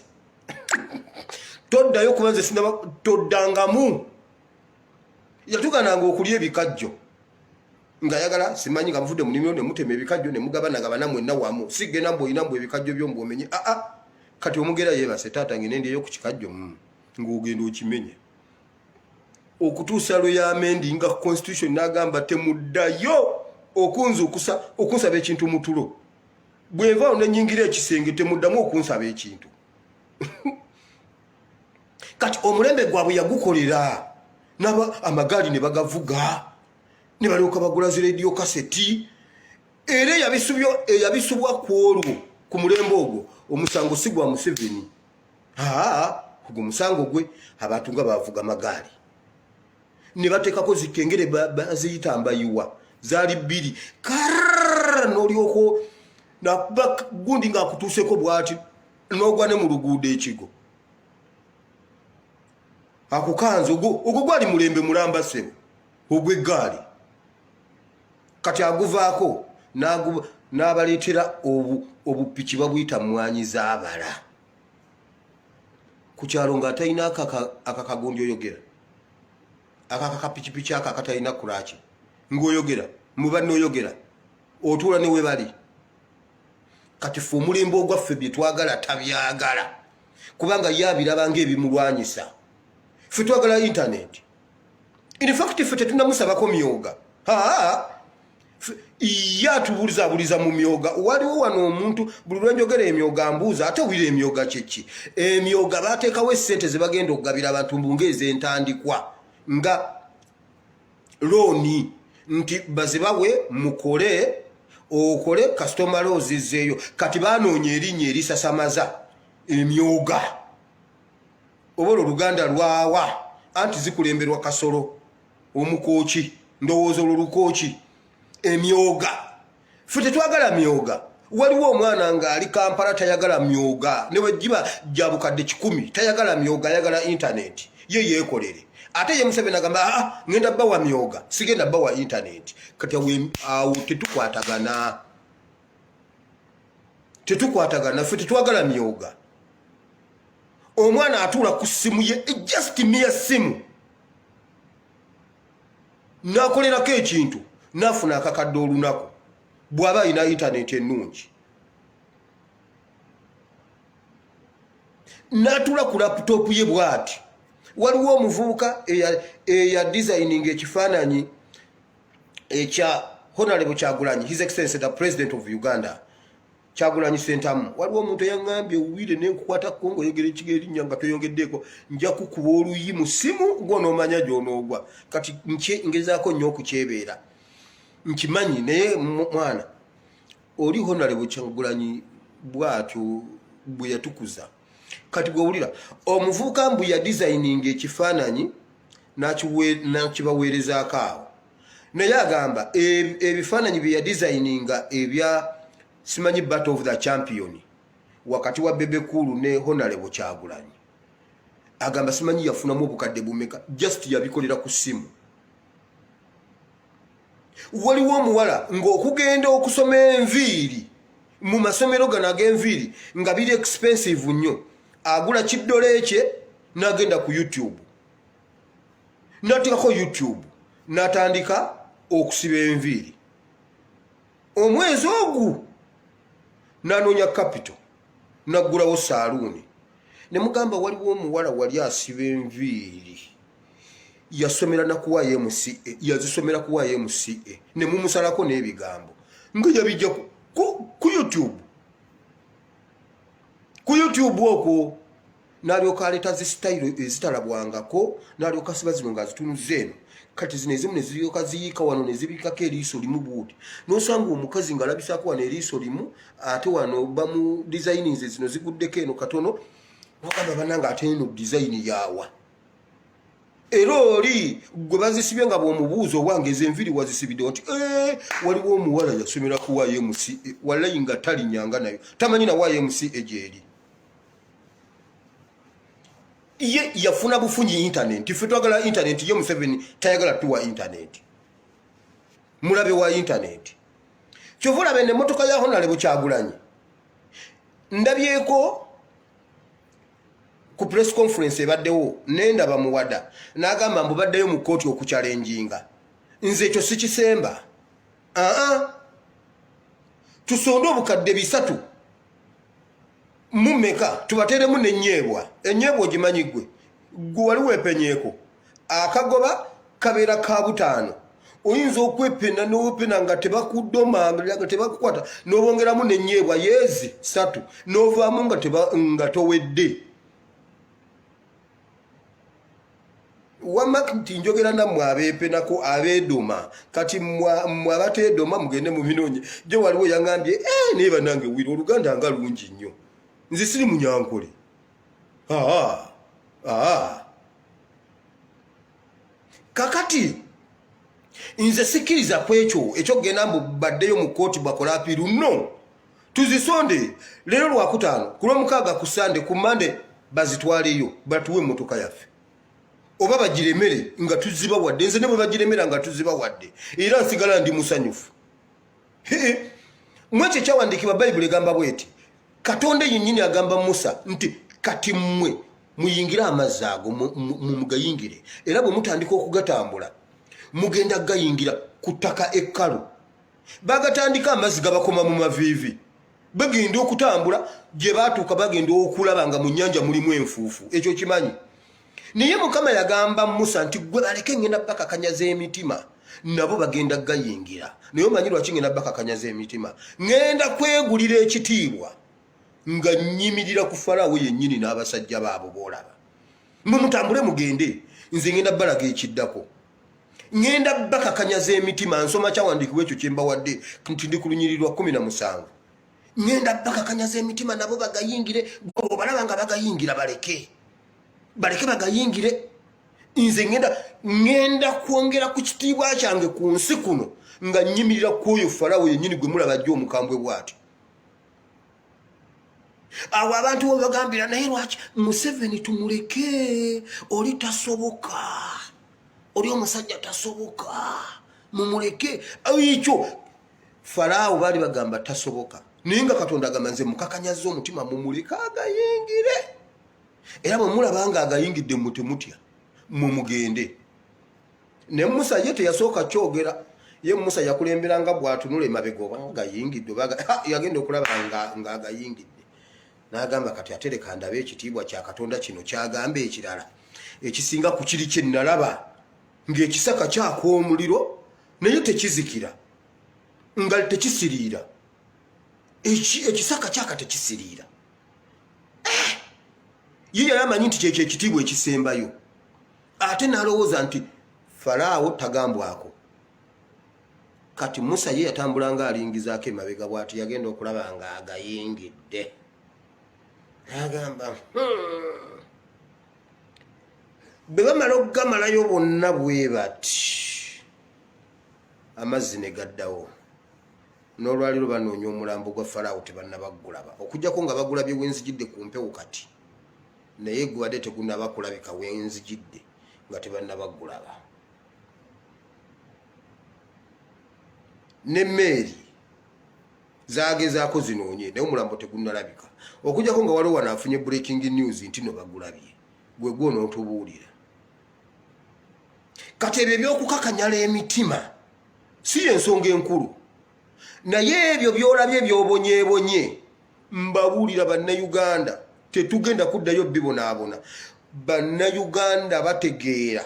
toddayo kuba nze sinaba toddangamu yatugananga okulya ebikajjo nga yagala simanyi nga muvudde munimiro ne mutema ebikajjo ne mugabanagabana mwenna wamu sigenda mbwolina mbw ebikajjo byombu omenye kati omugera yeebase taata ngene ndiyo ku kikajjo ng'ogenda okimenye okutuusa lwe yamendi nga constitution n'agamba temuddayo okunsaba ekintu mutulo bw'envaawo nenyingira ekisenge temuddamu okunsaba ekintu kati omulembe gwabwe yagukolera amagaali ne bagavuga ne balyoka bagula zi radio kaseti era eyabisubwa ku olwo ku mulembe ogwo omusango si gwa Museveni ogwo musango gwe abantu nga bavuga magaali ne bateekako zikengere baziyita mbayiwa zaali bbiri n'olyoko gundi ng'akutuuseko bw'ati n'ogwa ne mu luguudo ekigo akukanza ogwo gwali mulembe mulamba ssebo ogw'eggaali kati aguvaako n'abaleetera obupiki babuyita mmwanyi z'abala ku kyalo ng'atalina akakagondi oyogera akakapikipiki ako akatalina kulaki ng'oyogera muba n'oyogera otuula ne we bali kati ffe omulembe ogwaffe bye twagala tabyagala kubanga ye abiraba ng'ebimulwanyisa ffe twagala intaneti in fact ffe tetunamusabako myoga ye atubulizabuliza mu myoga waliwo wano omuntu buli lwenjogera emyoga mbuuza ate wira emyoga kyeki emyoga bateekawo essente ze bagenda okugabira abantu ng'ez'entandikwa nga looni nti bazibawe mukole okole customer ozizeeyo kati baanoonya erinnya erisasamaza emyoga obola oluganda lwawa anti zikulemberwa Kasolo omukooki ndowooza olulukooki emyoga ffe tetwagala myoga waliwo omwana ng'ali Kampala tayagala myoga ne bwegiba gya bukadde 10 tayagala myoga ayagala intaneti ye yeekolere ate ye Museveni agamba ngenda bbawa myoga sigenda bbawa intaneti kati awo tetukwatagana ffe tetwagala myoga omwana atuula ku ssimu ye just mere simu n'akolerako ekintu n'afuna akakadde olunaku bw'aba alina intaneti ennungi n'atuula ku laputopu ye bw'ati waliwo omuvubuka eya designing ekifaananyi ekya Honorable Kyagulanyi His Excellency the President of Uganda Kyagulanyi Sentamu waliwo omuntu yaŋŋambye owuwire n'enkukwata Kongo oyogera ekiga erinnya nga toyongeddeeko nja kukuba oluyi mu ssimu gw'onoomanya gy'onoogwa kati ngezaako nnyo okukyebeera nkimanyi naye mwana oli Honorable Kyagulanyi bw'atyo bwe yatukuza kati gw'owulira omuvubuka mbu ya designing ekifaananyi n'kibaweerezaako awo naye agamba ebifaananyi bye ya designinga ebya simanyi Battle of the Champion wakati wa Bebe Cool ne Honorable Kyagulanyi agamba simanyi yafunamu obukadde bumeka just yabikolera ku ssimu waliwo omuwala ng'okugenda okusoma enviiri mu masomero gano ag'enviiri nga biri expensive nnyo agula kiddole kye n'agenda ku YouTube n'ateekako YouTube n'atandika okusiba enviiri omwezi ogwo n'anoonya capital naggulawo saaluuni ne mugamba waliwo omuwala wali asiba enviiri yasomera nakuwa MCA yazisomera kuwa MCA ne mumusalako n'ebigambo nga yabijja ku YouTube okwo n'alyoka aleeta zisitayiro ezitalabwangako n'alyoka siba zino nga zitunuza eno kati zino ezimu ne ziryoka ziyiika wano ne zibikako eriiso limu buuti n'osanga omukazi ng'alabisaako wano eriiso limu ate wano bamu designs zino ziguddeko eno katono n'ogamba bannanga ate eno design yaawa era oli gwe bazisibye nga bw'omubuuza owange ez'enviri wazisibidde nti waliwo omuwala yasomera ku YMCA wallayi nga talinyanga nayo tamanyi na YMCA gyeri ye yafuna bufunyi internet ffe twagala internet ye Museveni tayagala tuwa internet mulabe wa internet kyovula bene motoka ya Honorable Kyagulanyi ndabyeko ku press conference ebaddewo nenda bamuwada n'agamba mbubaddeyo mu kooti okuchalenjinga nze ekyo sikisemba tusonde obukadde 3 mumeka tubateremu n'ennyebwa ennyebwa ogimanyi gwe wali weepenyeeko akagoba kabeera ka 5 oyinza okwepena n'opena nga tebakudoma nga tebakukwata n'obongeramu n'ennyebwa yeezi 3 n'ovaamu nga towedde wamakiti njogera nammwe abeepenako abeedoma kati mmwe abateedoma mugende mu binoonye gye waliwo yangambye naye bannange wira oluganda nga lungi nnyo nze siri munyankole kakati nze sikkiriza ku ekyo kugenda mbaddeyo mu kooti bakola apiiru no tuzisonde leero lwakutaano ku lwomukaaga ku sande ku mande bazitwaleyo batuwe emmotoka yaffe oba bagiremere nga tuziba wadde nze ne bwe bagiremera nga tuziba wadde era nsigala ndi musanyufu mwekyo kyawandiikibwa bayibuli egamba bweti Katonda yennyini agamba Musa nti kati mmwe muyingire amazzi ago mugayingire era bwe mutandika okugatambula mugenda gayingira ku ttaka ekkalu bagatandika amazzi gabakoma mu maviivi bagenda okutambula gye baatuuka bagenda okulaba nga mu nnyanja mulimu enfuufu ekyo kimanyi naye Mukama yagamba Musa nti gwe baleke ngenda bakakanyaza emitima nabo bagenda gayingira naye omanyi lwaki ngenda bakakanyaza emitima ngenda kwegulira ekitiibwa nga nyimirira ku Falaawo yennyini n'abasajja baabo boolaba mwe mutambule mugende nze ngenda balaga ekiddako ngenda bakakanyaza emitima nsoma kyawandiikibwa ekyo kye mbawadde nti ndi ku lunyiriri lwa 17 ngenda bakakanyaza emitima nabo bagayingire balaba nga bagayingira baleke bagayingire nze ngenda kwongera ku kitiibwa kyange ku nsi kuno nga nyimirira ku oyo Falaawo yennyini gwe mulaba jjo omukambwe bw'ati awo abantu bo bagambira naye lwaki Museveni tumuleke oli tasoboka oli omusajja tasoboka mumuleke ekyo Falaawo baali bagamba tasoboka naye nga Katonda agamba nze mukakanyaza omutima mumuleke agayingire era bwe mulaba nga agayingidde mutemutya mumugende ne Musa ye teyasooka kyogera ye Musa yakulemberanga bw'atunula emabega oba agayingidde yagenda okulaba nga agayingidde n'agamba kati atereka ndabe ekitiibwa kya Katonda kino kyagamba ekirala ekisinga ku kiri kye nalaba ng'ekisaka kyakw'omuliro naye tekizikira nga tekisiriira ekisaka kyaka tekisiriira ye yali amanyi nti kyekyo ekitiibwa ekisembayo ate n'alowooza nti Falaawo tagambwako kati Musa ye yatambulanga alingizaako emabega bw'ati yagenda okulaba nga agayingidde agamba bwe bamala okugamalayo bonna bwe bati amazzi ne gaddawo n'olwaliro banoonya omulambo gwa Falaawo tebannabagulaba okujjako nga bagulabye wenzijidde ku mpewo kati naye gwadde tegunnaba kulabika wenzijidde nga tebannabagulaba n'emmeeri zagezaako zinoonye naye omulambo tegunnalabika okujjako nga waliwo wano afunye breaking news nti no bagulabye gwe gwo n'otubuulira kati ebyo ebyokukakanyala emitima si ensonga enkulu naye ebyo byolabye ebyobonyeebonye mbabulira bannayuganda tetugenda kuddayo bibonaabona. Bannayuganda bategeera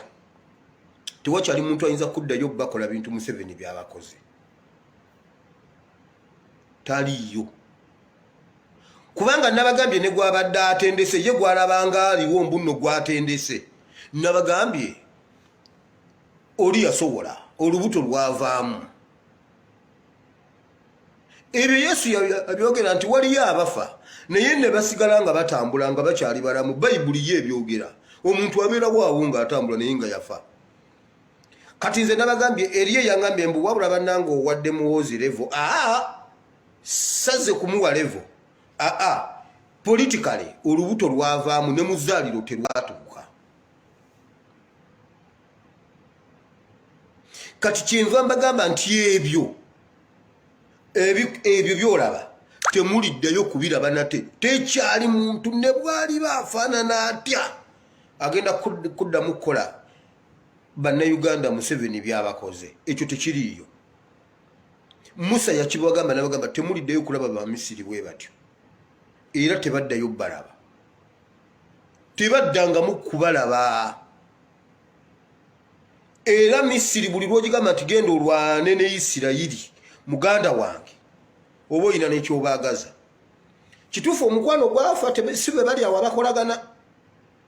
tewakyali muntu ayinza kuddayo bakola bintu Museveni byabakoze. Taliyo. Kubanga nabagambye ne gwabadde atendese ye gwalabanga aliwo mbunno gwatendese. Nabagambye oli yasobola olubuto lwavaamu. Ebyo Yesu yabyogera nti waliyo abafa naye ne basigala nga batambula nga bakyali balamu. Bayibuli ye ebyogera omuntu abeera waawo nga atambula naye nga yafa. Kati nze nabagambye eriye yangambye mbu wabula bannange owadde muwoozi levo. Saze kumuwa levo. Politically olubuto lwavaamu ne muzaaliro terwatuuka. Kati kyenva mbagamba nti ebyo byolaba temuliddeyo kubiraba nate. Tekyali muntu ne bwali baafaanana atya agenda kuddamu kukola bannayuganda Museveni byabakoze. Ekyo tekiriiyo. Musa yakibagamba nabagamba temuliddeyo kulaba Bamisiri bwe batyo. Era tebaddayo balaba. Tebaddangamu kubalaba. Era Misiri buli lwogigamba nti genda olwane ne Isirayiri muganda wange oba olina n'ekyobaagaza. Kituufu omukwano gwafa si be bali awo abakolagana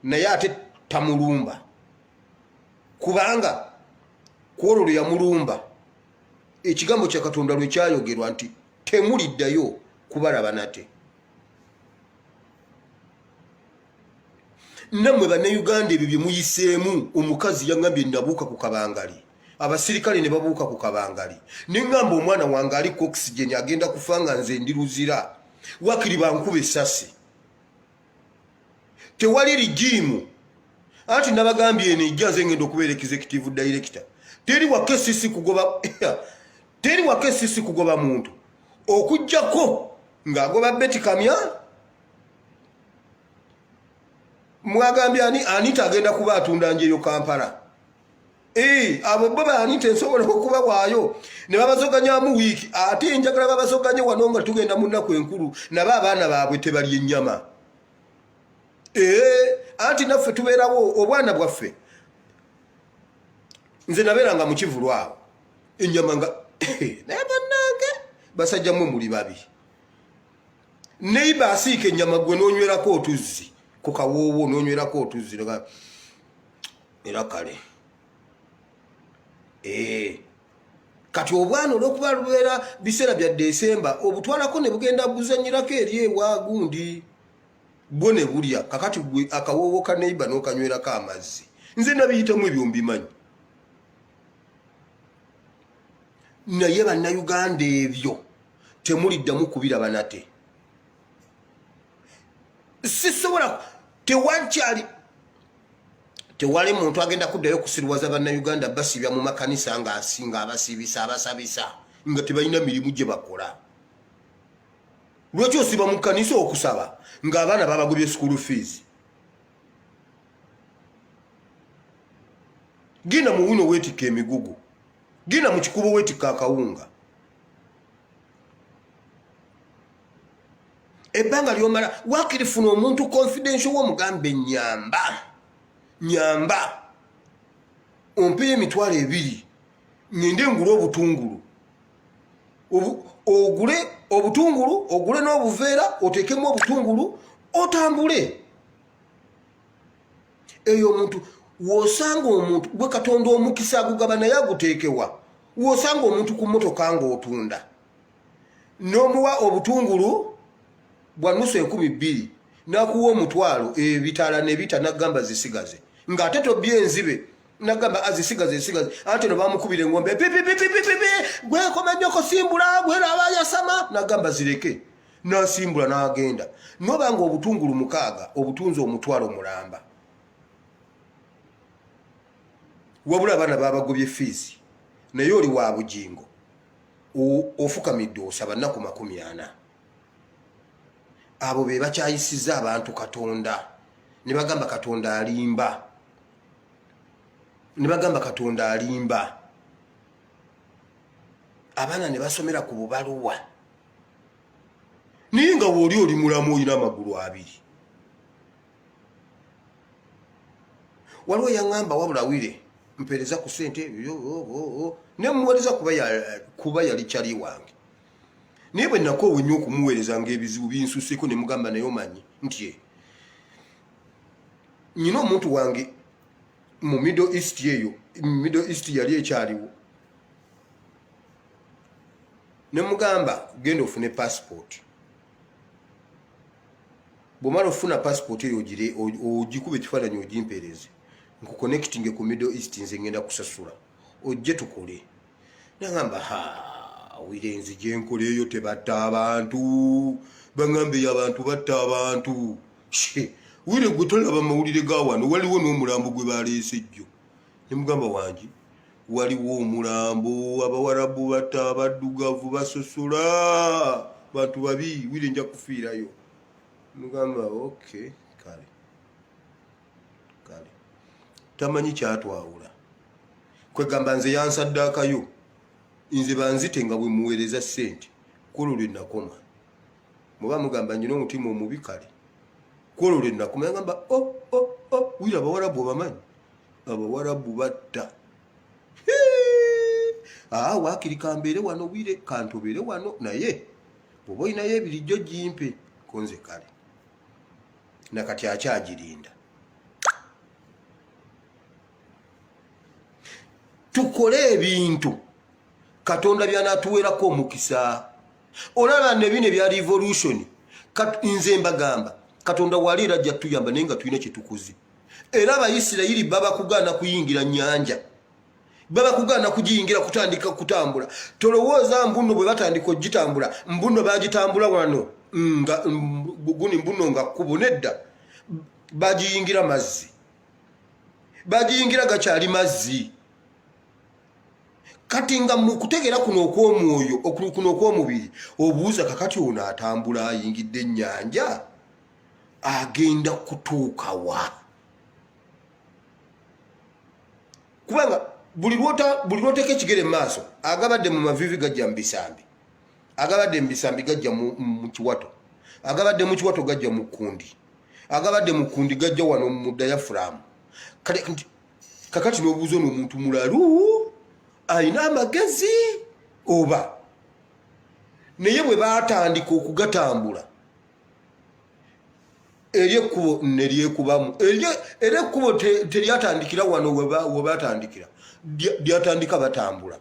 naye ate tamulumba. Kubanga kwolwo lwe yamulumba ekigambo kya Katonda lwe kyayogerwa nti temuliddayo kubalaba nate. Nammwe bannayuganda ebyo bye muyiseemu. Omukazi yangambye nabuuka ku kabangali. Abasirikale ne babuuka ku kabangali. Nengamba omwana wange aliko oxygen agenda kufanga nze ndiruzira. Wakiri bankuba essasi. Tewali rigimu. Anti nabagambye eno ejja nze ngenda okubeera executive director. Teri wa kesisi kugoba muntu. Okujjako ng'agoba Betty Kamya. Mwagambye Anita agenda kuba atunda njeyo Kampala. Abo baba Anita nsobola okuba waayo. Ne babazoganyamu wiiki. Ate njagala babazoganye wano nga tugenda mu nnaku enkulu. Nabo abaana baabwe tebali ennyama. Anti naffe tubeerawo obwana bwaffe. Nze nabeeranga mu Kivulwawo. Ennyama nga naye bannange basajja mmwe muli babi. Neiba asiika ennyama gwe n'onywerako otuzzi. Ku kawoowo n'onywerako otuzzi. Era kale. Kati obwana olw'okuba lubeera biseera bya Desemba obutwalako ne bugenda buzanyirako eri ewa gundi. Bwo ne bulya kakati gwe akawoowo ka neiba n'okanywerako amazzi. Nze nabiyitamu ebyo mbimanyi. Naye bannayuganda ebyo temuliddamu kubiraba nate. Sisobola tewali muntu agenda kuddayo kusirwaza bannayuganda basibya mu makanisa nga asinga abasibisa abasabisa nga tebalina mirimu gye bakola. Lwaki osiba mu kanisa okusaba ng'abaana babagobye school fees? Genda mu wino weetika emigugu. Genda mu kikubo weetika akawunga. Ebbanga lyomala wakirifuna omuntu confidential w'omugambe nyamba ompeyo emitwalo 2 ngende ngule obutungulu. Ogule obutungulu ogule n'obuveera otekemu obutungulu otambule. Eyo omuntu wosanga omuntu bwe Katonda omukisa agugaba naye aguteekewa. Wosanga omuntu ku mmotoka ng'otunda n'omuwa obutungulu bwa nusu 12 nakuwa omutwalo ebitala nebita nagamba zisigaze ng'ate tobye enzibe nagamba azisigaze ate no bamukubira engombe gwe komanyoko simbula gwe laba yasama nagamba zireke nasimbula n'agenda nobanga obutungulu 6 obutunzi omutwalo mulamba. Wabula abana babagobye fees naye oli wa bujingo ofukamidde osaba nnaku 40. Abo be bakyayisiza abantu Katonda ne bagamba Katonda alimba. Abaana ne basomera ku bubaluwa ninga woli mulamu olina amagulu abiri. Waliwo yangamba wabula wire mpereza ku sente ne muweleza kuba yali kyali wange. Naye bwe nakoowa nnyo okumuweereza ng'ebizibu binsuseeko ne mugamba naye omanyi nti nyina omuntu wange mu Middle East eyo, Middle East yali ekyaliwo. Ne mugamba genda ofune passport. Bw'omala ofuna passport eyo ogikuba ekifaananyi ogimpeereze. Nkuconnecting ku Middle East nze ngenda kusasula. Ojje tukole. Nagamba wire nzije nkole eyo tebatta abantu. Bangambe y'abantu batta abantu. Wire gwe tolaba mawulire ga wano waliwo n'omulambo gwe baleese jjo. Ne mugamba wangi waliwo omulambo abawarabu batta abaddugavu basosola bantu babi wire nja kufiirayo. Mugamba okay kale tamanyi kyatwawula kwegamba nze yansaddaakayo nze banzite nga bwe muweereza ssente kwolwo lwe nakoma. Muba mugamba nyina omutima omubi kale kwolwo lwe nakoma. Yagamba wira abawarabu obamanyi abawarabu batta waakiri kambeere wano wire kantobeere wano naye bw'oba olinayo ebirijjo gimpe konze kale nakati akyagirinda. Tukole ebintu Katonda by'anaatuweerako omukisa. Olaba ne bino ebya revolution nze mbagamba Katonda wali era ajja tuyamba naye nga tulina kye tukoze. Era Abayisirayiri baba kugaana kuyingira nnyanja, baba kugaana kugiyingira kutandika kutambula. Tolowooza mbuno bwe batandika ogitambula mbuno bagitambula wano nga guni mbuno nga kkubo nedda bagiyingira mazzi, bagiyingira gakyali mazzi. Kati nga mu kutegeera kuno okw'omwoyo kuno okw'omubiri obuuza kakati ono atambula ayingidde ennyanja agenda kutuuka wa? Kubanga buli lwoteka ekigere mu maaso agabadde mu mavivi gajja mu bisambi, agabadde mu bisambi gajja mu kiwato, agabadde mu kiwato gajja mu kkundi, agabadde mu kkundi gajja wano mu dayafuramu. Kakati n'obuuza ono omuntu mulalu alina amagezi oba naye bwe baatandika okugatambula eryekkubo ne lyekubamu. Era ekkubo teryatandikira wano we baatandikira, lyatandika batambula.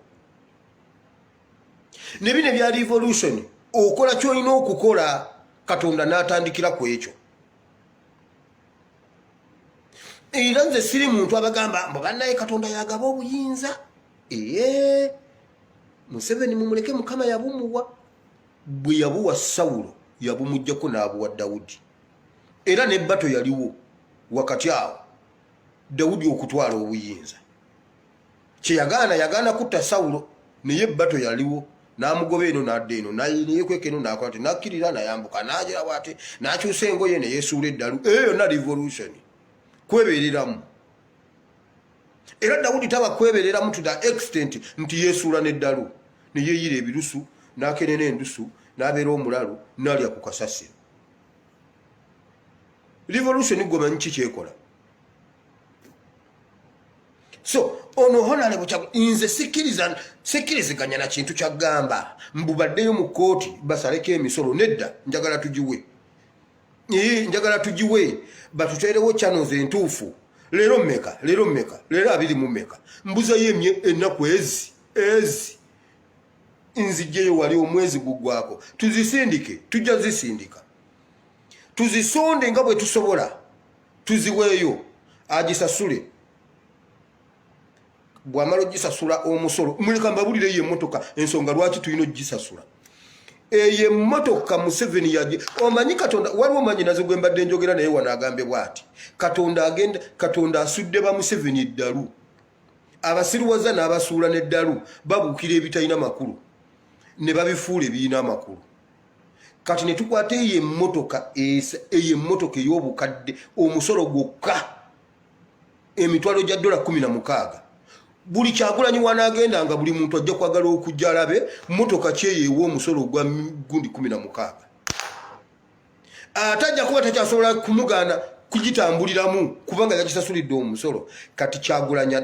Ne bino ebya revolution okola ky'olina okukola Katonda n'atandikira ku ekyo. Era nze siri muntu abagamba mbu bannaye Katonda yagaba obuyinza. Museveni mumuleke Mukama yabumuwa. Bwe yabuwa Sawulo yabumujjako n'abuwa Dawudi. Era n'ebbato yaliwo wakati awo Dawudi okutwala obuyinza. Yagaana kutta Sawulo naye ebbato yaliwo n'amugoba eno n'adda eno neyekweka eno n'akwate n'akkirira n'ayambuka n'agera bw'ate n'akyusa engoye ne yeesuula eddalu. Eyo yonna revolution kwebeereramu. Era Dawudi taba kwebeereramu to the extent nti yeesuula n'eddalu ne yeeyira ebirusu n'akenena endusu n'abeera omulalu n'alya ku kasasiro. Revolution gwomanyi ki kyekola? So ono Honorable Kyagulanyi nze sikkiriziganya na kintu kyagamba mbubaddeyo mu kooti basaleko emisolo nedda. Njagala tugiwe batuteerewo channels entuufu. Leero mmeka leero 21 mbuzayo ennaku ezi nzijjeyo wali omwezi gugwako tuzisindike. Tujja zisindika tuzisonde nga bwe tusobola tuziweeyo agisasule. Bw'amala ogisasula omusolo muleka mbabulire ye emmotoka ensonga lwaki tulina ogisasula. Eyo emmotoka Museveni yaje omanyi Katonda waliwo omanyi nazo gwe mbadde njogera naye wano agambe bw'ati Katonda asudde ba Museveni eddalu abasiruwaza n'abasuula n'eddalu babuukira ebitalina makulu ne babifuula ebiina amakulu. Kati ne tukwata eyo emmotoka ey'obukadde omusolo gwokka emitwalo gya $16. Buli Kyagulanyi wanaagenda nga buli muntu ajja kwagala okujja alabe mmotoka kyeyeewa omusolo gwa gundi 16. atajja kuba takyasobola kumugana kugitambuliramu kubanga yakisasulidde omusolo kati Kyagulanyi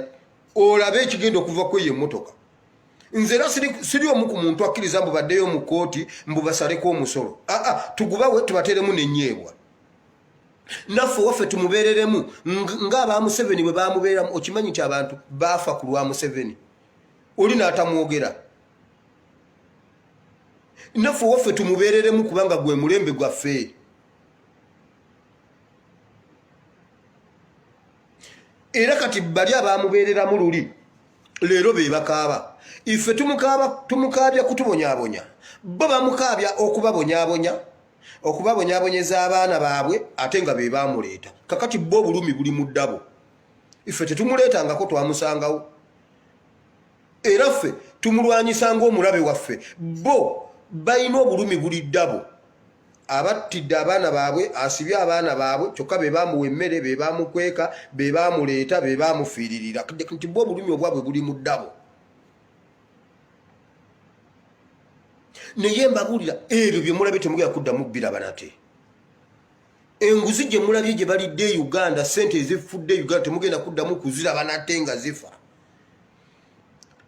olabe ekigenda okuva kwe ye mmotoka nze era siri omu ku muntu akkiriza mbu baddeyo mu kooti mbu basaleko omusolo tugubawe tubateremu n'ennyeebwa naffe waffe tumubeereremu ng'aba Museveni bwe bamubeeramu okimanyi nti abantu baafa ku lwa Museveni oli n'atamwogera naffe waffe tumubeereremu kubanga gwe mulembe gwaffe era kati bali abamubeereramu luli leero be bakaaba ife tumukaabya kutubonyaabonya bo bamukaabya okubabonyabonyeza abaana baabwe ate nga be bamuleeta kakati bo obulumi buli mu ddabo ife tetumuleetangako twamusangawo era ffe tumulwanyisanga omulabe waffe bo balina obulumi buli ddabo abattidde abaana baabwe asibye abaana baabwe kyokka be bamuwa emmere be bamukweka be bamuleeta be bamufiiririra nti bo obulumi obwabwe buli mu ddabo naye mbabuulira ebyo bye mulabye temugenda kuddamu biraba nate enguzi gye mulabye gye balidde e Uganda sente ezifudde Uganda temugenda kuddamu kuziraba nate nga zifa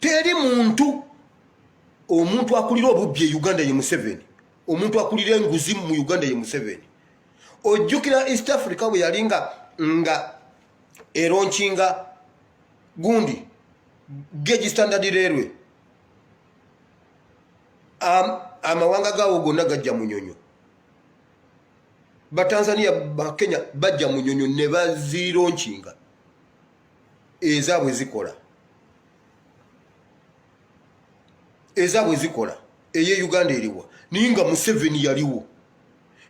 teri omuntu akulira obubbi e Uganda ye Museveni omuntu akulira enguzi mu Uganda ye Museveni ojjukira East Africa bwe yali nga eronkinga gundi Gauge Standard Railway amawanga gawo gonna gajja Munyonyo Batanzania Bakenya bajja Munyonyo ne bazironkinga ezaabwe zikola eye Uganda eriwa ninga Museveni yaliwo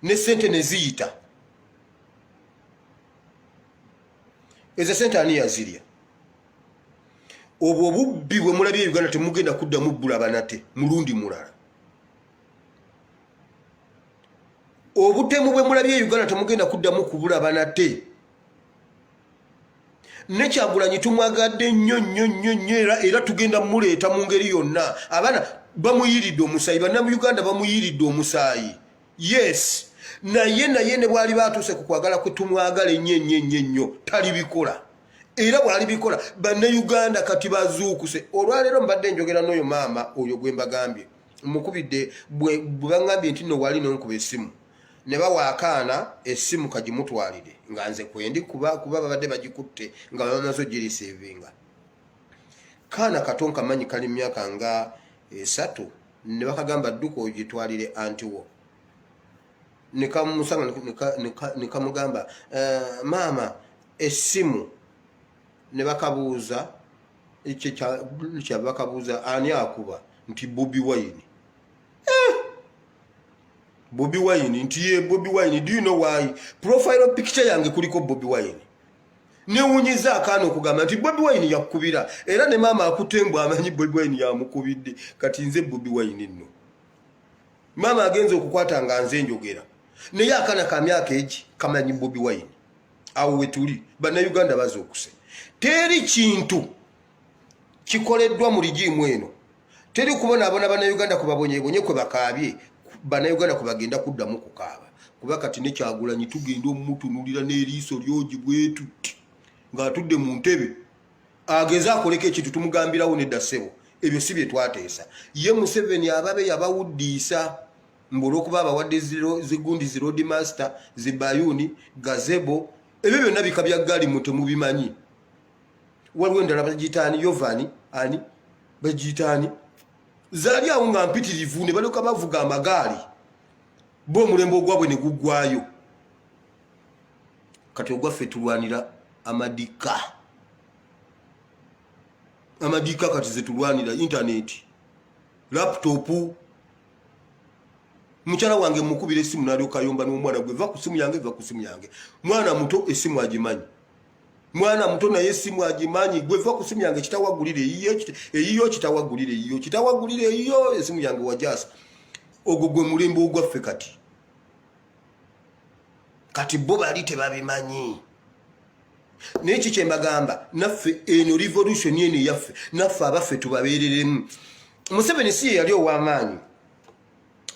ne sente ne ziyita eza sente ani yazirya obwo obubbi bwe mulabye Uganda temugenda kuddamu bulaba nate mulundi mulala obutemu bwe mulabye Uganda temugenda kuddamu kubulaba nate ne Kyagulanyi tumwagadde nnyo era tugenda muleeta mu ngeri yonna abaana bamuyiridde omusaayi bannamuganda bamuyiridde omusaayi yes naye ne bwali batuuse ku kwagala kwe tumwagala ennyo talibikola era bw'alibikola bannayuganda kati bazuukuse olwaleero mbadde njogera n'oyo maama oyo gwe mbagambye mukubidde bwe bangambye nti no wali nonkuba essimu ne bawaakaana essimu kagimutwalire nga nze kwendi kuba babadde bagikutte nga bamaze girisiivinga kaana kato nkamanyi kali myaka nga 3 ne bakagamba dduka ogitwalire antiwo nekamugamba maama essimu ne bakabuuza bakabuuza ani akuba nti Bobi Wine Bobi Wine nti ye Bobi Wine do you know why profile picture yange kuliko Bobi Wine newunyiza akaana okugamba nti Bobi Wine yakubira era ne maama akutembwa amanyi Bobi Wine yamukubidde kati nze Bobi Wine nno maama agenze okukwata nga nze njogera naye akaana ka myaka egi kamanyi Bobi Wine awo wetuli bannayuganda bazookuse teri kintu kikoleddwa mu ligimu eno teri kubona abona bannayuganda kubabonyebonye kwe bakaabye bannayuganda kwe bagenda kuddamu kukaaba kuba kati ne Kyagulanyi tugenda omutunulira n'eriiso lyogi bwetu ng'atudde mu ntebe ageza akoleka ekintu tumugambirawo nedda ssebo ebyo si bye twateesa ye Museveni ababe yabawuddiisa mbulwokuba abawadde zigundi zirodi master zibayuni gazebo ebyo byonna bika bya gaali mu temubimanyi waliwo endala bagiyitaani Yovani ani bagiyitaani zaali awo nga mpitirivu ne balyoka bavuga amagaali bo omulembe ogwabwe ne guggwayo kati ogwaffe tulwanira amadika kati ze tulwanira intaneti laptopu mukyala wange mukubira essimu n'alyoka ayomba n'omwana gwe va ku simu yange mwana muto essimu agimanyi mwana muto naye essimu agimanyi gwe va ku simu yange kitawagulire eyiyo kitawagulire eyiyo essimu yange wajasa ogwo gwe mulembe ogwaffe kati bo bali tebabimanyi naye kiki mbagamba naffe eno revolution eno yaffe naffe abaffe tubabeereremu Museveni si yali ow'amaanyi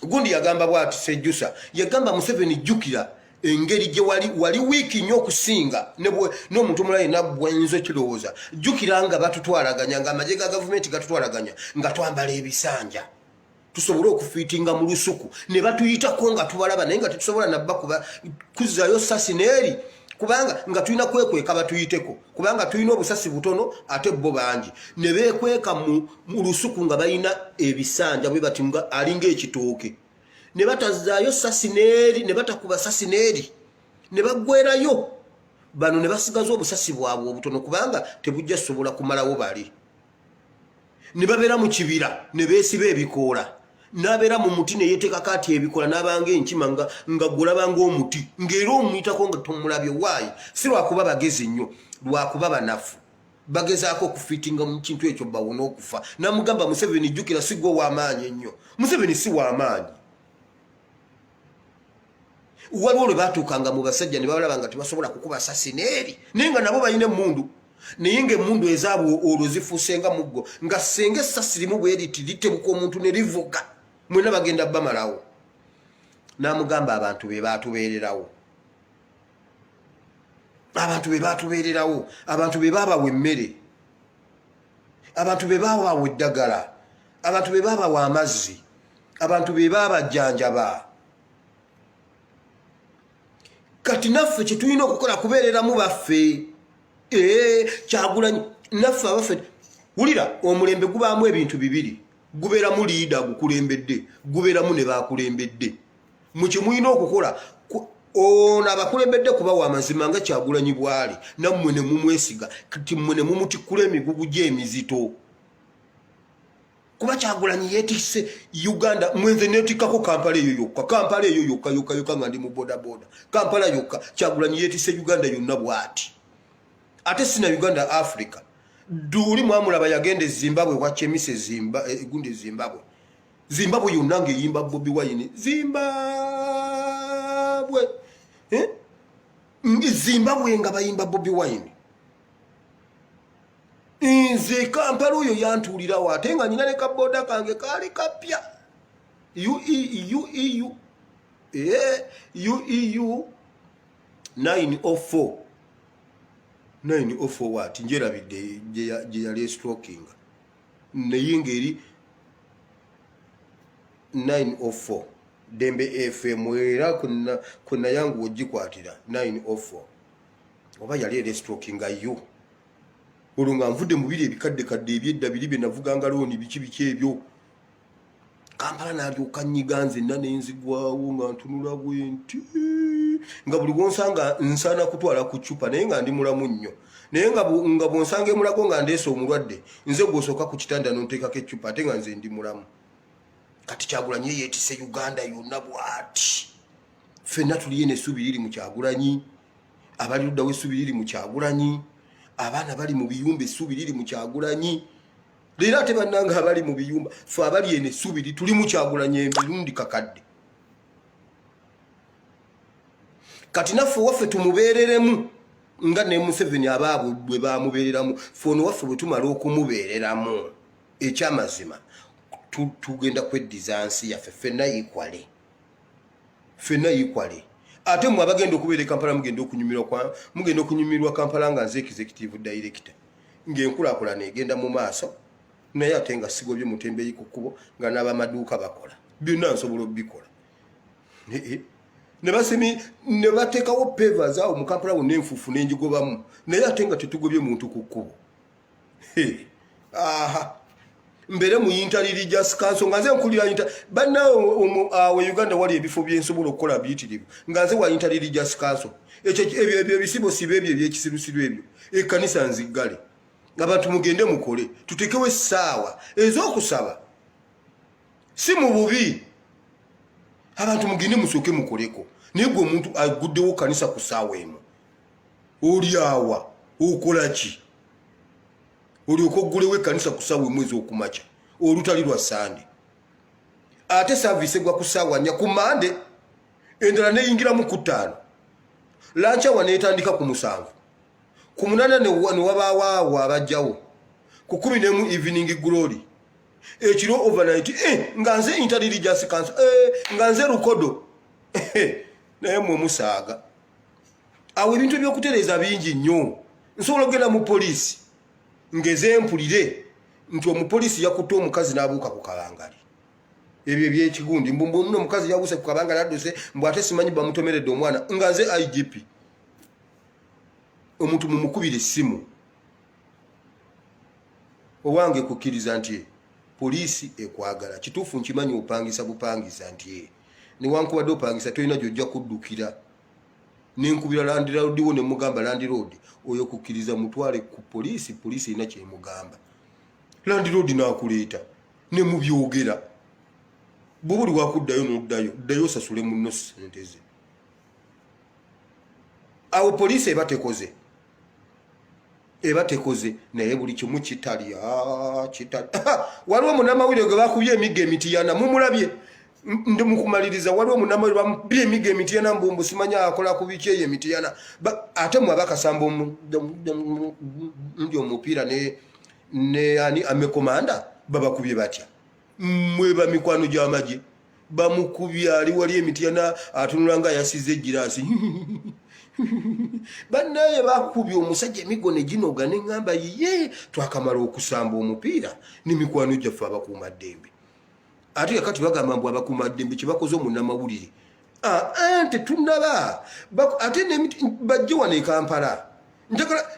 gundi yagamba bwati Sejjusa yagamba Museveni jjukira engeri gye wali wiiki nnyo okusinga n'omuntu omulala yenna bwenzo kirowooza jjukira nga batutwalaganya nga amagye ga gavumenti gatutwalaganya nga twambala ebisanja tusobole okufiitinga mu lusuku ne batuyitako nga tubalaba naye nga tetusobola nabba kuzzayo sasi n'eri kubanga nga tulina kwekweka batuyiteko kubanga tulina obusasi butono ate bo bangi ne beekweka mu lusuku nga balina ebisanja bwe bati nga alinga ekitooke ne batazaayo sasi n'eri ne batakuba sasi n'eri ne baggwerayo bano ne basigaza obusasi bwabwe obutono kubanga tebujja sobola kumalawo bali ne babeera mu kibira ne beesiba ebikoola n'abeera mu muti ne yeetekako ati ebikola n'abanga enkima nga gwolabanga omuti ng'era omuyitako nga tomulabye waayi si lwakuba bagezi nnyo lwakuba banafu bagezaako okufiitinga mu kintu ekyo bawona okufa namugamba Museveni jjukira si gwe w'amaanyi ennyo Museveni si w'amaanyi waliwo lwe baatuukanga mu basajja ne babalaba nga tebasobola kukuba sasi n'eri naye nga nabo balina emmundu naye ng'emmundu ezaabwe olwo zifuuse nga muggo nga senga essasi limu bwe riti litebuka omuntu ne livuga mwena bagenda bamalawo n'amugamba abantu be baatubeererawo abantu be baabawa emmere abantu be baabawa eddagala abantu be baabawa amazzi abantu be baabajjanjaba kati naffe kye tulina okukola kubeereramu baffe Kyagulanyi naffe abaffe wulira omulembe gubaamu ebintu bibiri gubeeramu liida gukulembedde gubeeramu ne baakulembedde mu kye mulina okukola ono abakulembedde kubawa amazima nga Kyagulanyi bwali nammwe ne mumwesiga kati mmwe ne mumutikkula emigugu gy'emizito kuba Kyagulanyi yeetisse Uganda mwenze neetikkako Kampala eyo yokka nga ndi mu bodaboda Kampala yokka Kyagulanyi yeetisse Uganda yonna bw'ati ate sina Uganda Africa duli mwamulaba yagende Zimbabwe wachemise gundi Zimbabwe yonna ng'eyimba Bobi Wine Zimbabwe nga bayimba Bobi Wine nze Kampala oyo yantuulirawo ate nga nina ne kaboda kange kaali kapya UEU 904 wati njerabidde gye yali stroking naye ngeri 904 Dembe FM era kuna yangu ogikwatira 904 oba yali stroking ayo olunga nvudde mu biri ebikadde ebyedda biri bye navuganga looni biki ebyo Kampala n'alyoka nnyiganze nna nenzigwawo nga ntunula bwenti nga buli bwonsanga nsaana kutwala ku ccupa naye nga ndi mulamu nnyo naye nga bwonsanga emulago nga ndeese omulwadde nze gwosooka ku kitanda nonteekako eccupa ate nga nze ndi mulamu kati Kyagulanyi yeetisse Uganda yonna bw'ati ffenna tuliyo n'essubi liri mu Kyagulanyi abali luddawo essubi liri mu Kyagulanyi abaana bali mu biyumba essubi liri mu Kyagulanyi leero ate bannanga abali mu biyumba ffe abali eno essubi tuli mu Kyagulanyi emirundi kakadde kati naffe waffe tumubeereremu nga ne Museveni abaabwe bwe baamubeereramu ffe ono waffe bwe tumala okumubeereramu ekyamazima tugenda kweddiza nsi yaffe ffenna yikwale ate mmwe abagenda okubeera Kampala mugenda okunyumirwa Kampala nga nze executive director ng'enkulaakulana egenda mu maaso naye ate nga sigobye mutembeeyi ku kkubo nga n'abamaduuka bakola byonna nsobola obikola ne bateekawo pavers awo mu Kampala wonna enfuufu n'enjigobamu naye ate nga tetugobye muntu ku kkubo mbere mu Inter Religious Council nga nze nkulira bannawe Uganda wali ebifo byensobola okukola biyitirivu nga nze wa Inter Religious Council ebyo ebisibosibo ebyo ebyekisirusiru ebyo ekkanisa nziggale abantu mugende mukole tutekewo essaawa ez'okusaba si mu bubi abantu mugende musooke mukoleko naye gwe omuntu aguddewo kanisa ku ssaawa eno oli awa okola ki olyoka oggulewo ekkanisa ku ssaawa emu ez'okumakya olutali lwa Sande ate saaviisi egwa ku ssaawa 4 ku Mande endala neyingiramu ku 5 lancawa neetandika ku 7 ku 8 ne wabaawo awo abajjawo ku 11 evening glory ekiro overnight nga nze intelligence council nga nze lukodo naye mwe musaaga awo ebintu by'okutereza bingi nnyo nsobola okugenda mu poliisi ngeze mpulire nti omupoliisi yakutte omukazi n'abuuka ku kabangali ebyo ebyekigundi mbumbu muno omukazi yabuuse ku kabangali adduse mbw ate simanyi bamutomeredde omwana nga nze IGP omuntu mumukubira essimu owange kukkiriza nti poliisi ekwagala kituufu nkimanyi opangisa bupangisa nti newankubadde opangisa tolina gyojja kuddukira nenkubira landiroodi wo nemugamba landiroodi oyo kukkiriza mutwale ku poliisi poliisi erina kyemugamba landiroodi nakuleeta nemubyogera bwobuli wakuddayo noddayo ddayo osasule muno sente ze awo poliisi eba tekoze naye buli kimu kitali waliwo munamawulire gwe bakubye emigga emitiyana mumulabye ndi mukumaliriza waliwo munamawulire bamubye emigga emitiyana mbumbu simanya akola ku biki eyo emitiyana ate mwe abakasamba ndi omupiira ne ani amekomanda babakubye batya mwe bamikwano gy'amagye bamukubye ali wali emitiyana atunula nga yasize ejjiraasi bannaye bakubye omusajja emigo ne ginoga neŋŋamba ye twakamala okusamba omupiira n'emikwano gyaffe abakuumaddembe ate kakati bagamba mbu abakuumaddembe kyebakoze omunnamawulire tetunaba ate bajje wano e Kampala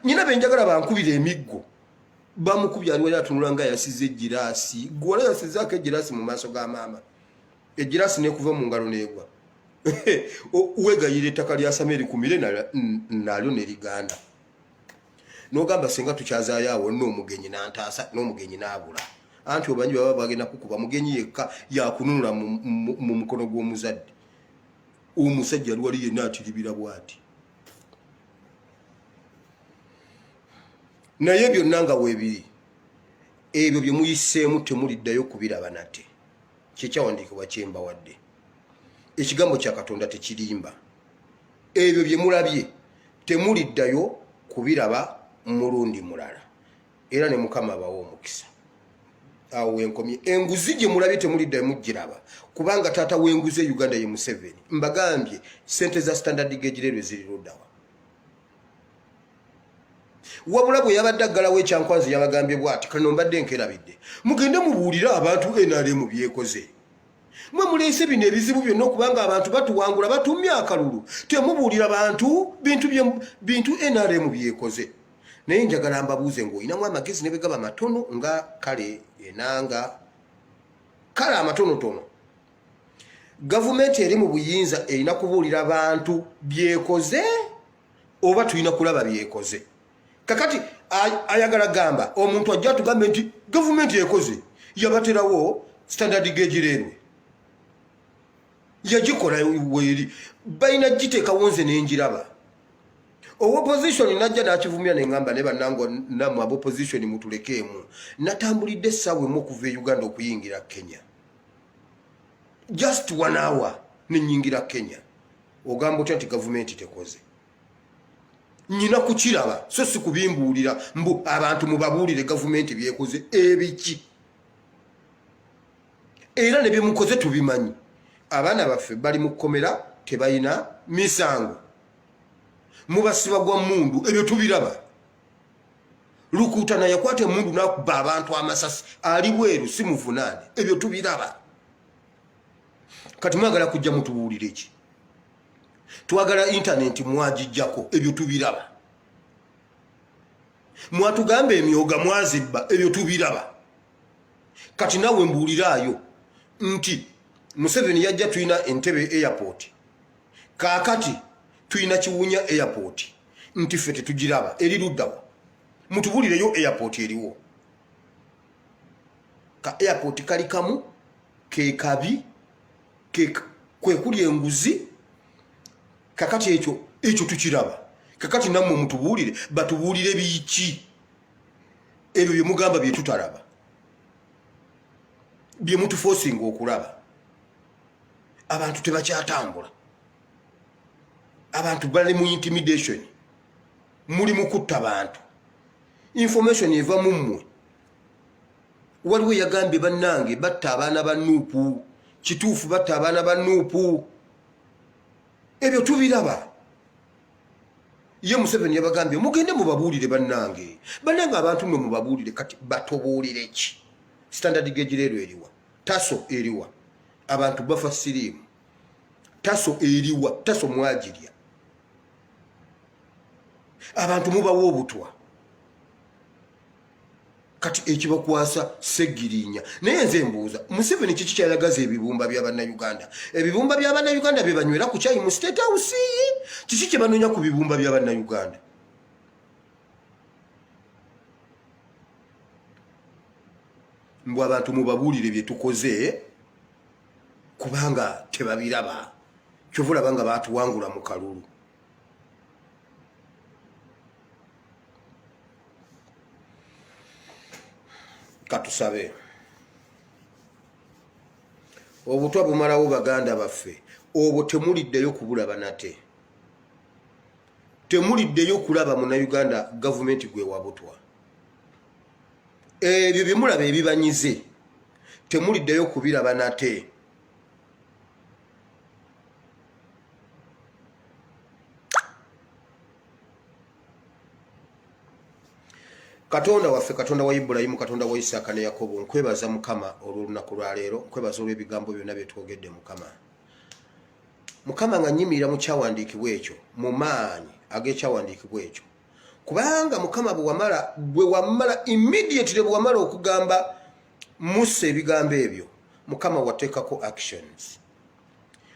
nyina benjagala bankubira emiggo bamukubye ali wali atunula nga yasize ejjiraasi gwala yasizaako ejjiraasi mu maaso ga maama ejjiraasi nekuva mu ngalo neegwa wegayira ettaka lya Sameri kumire nalyo neriganda nogamba singa tukyazaayo awo n'omugenyi nantaasa n'omugenyi n'abula anti obanyi baba bagenda kukuba mugenyi yekka yakununula mu mukono gw'omuzadde omusajja ali wali yenna atiribira bwati naye byonna nga weebiri ebyo bye muyiseemu temuliddayo kubiraba nate kyekyawandiikibwa kyembawadde ekigambo kya Katonda tekirimba ebyo bye mulabye temuliddayo kubiraba mulundi mulala era ne Mukama abawo omukisa awo wenkomye enguzi gye mulabye temuliddayo mugiraba kubanga taata w'enguzi e Uganda ye Museveni mbagambye sente za standard gauge railway ziri luddawa wabula bwe yabadde aggalawo ekyankwanzi yabagambye bw'ati kano mbadde nkerabidde mugende mubuulira abantu NRM byekoze mwe muleese bino ebizibu byonna okubanga abantu batuwangula batumya akalulu temubuulira bantu bintu NRM byekoze naye njagala mbabuuze ng'olinamu amagezi ne bwe gaba matono nga kale enanga kale amatonotono gavumenti eri mu buyinza erina kubuulira abantu byekoze oba tulina kulaba byekoze kakati ayagala gamba omuntu ajja tugambe nti gavumenti ekoze yabaterawo standard gauge railway yagikola weeri balina giteeka wonze n'enjiraba opposition najja nakivumira neŋŋamba ne bannango nammwe abopposition mutulekeemu natambulidde essaawa emu okuva e Uganda okuyingira Kenya just 1 hour nenyingira Kenya ogamba otya nti gavumenti tekoze nyina kukiraba so si kubimbuulira mbu abantu mubabuulire gavumenti byekoze ebiki era ne byemukoze tubimanyi abaana baffe bali mu kkomera tebalina misango mubasiba gwa mundu ebyo tubiraba Lukutana yakwata mundu nakuba abantu amasasi ali bweru si muvunaane ebyo tubiraba kati mwagala kujja mutubuulire ki twagala internet mwagijjako ebyo tubiraba mwatugamba emyoga mwazibba ebyo tubiraba kati nawe mbuuliraayo nti Museveni yajja tuyina Entebbe airport kaakati tuyina Kiwunya airport nti ffe tetugiraba eri luddawa mutubuulireyo airport eriwo ka airport kali kamu ke kabi kwe kuli enguzi kakati ekyo tukiraba kakati nammwe mutubuulire batubuulire biki ebyo bye mugamba bye tutalaba bye mutuforcinga okulaba abantu tebakyatambula abantu bali mu intimidation muli mu kutta abantu information eva mu mmwe waliwo yagambye bannange batta abaana ba Nuupu kituufu batta abaana ba Nuupu ebyo tubiraba ye Museveni yabagambye mugende mubabuulire bannange abantu mwe mubabuulire kati batobuulire ki standard gauge leero eriwa taso eriwa abantu bafa siriimu taso eriwa taso mwagirya abantu mubawo obutwa kati ekibakwasa segirinya naye nze mbuuza Museveni kiki kyalagaza ebibumba by'Abannayuganda ebibumba by'Abannayuganda bye banywera ku kyayi mu State House kiki kye banoonya ku bibumba by'Abannayuganda mbw abantu mubabuulire bye tukoze kubanga tebabiraba kyovulaba nga baatuwangula mu kalulu katusabe obutwa bumalawo baganda baffe obwo temuliddeyo kubulaba nate temuliddeyo kulaba Munnayuganda gavumenti gwe wabutwa ebyo bimulaba ebibanyize temuliddeyo kubiraba nate Katonda waffe Katonda wa Ibrahimu Katonda wa Isaka ne Yakobo nkwebaza Mukama olw'olunaku lwa leero nkwebaza olw'ebigambo byonna bye twogedde Mukama nga nnyimira mu kyawandiikibwa ekyo mu maanyi ag'ekyawandiikibwa ekyo kubanga Mukama bwe wamala immediately bwe wamala okugamba Musa ebigambo ebyo Mukama wateekako actions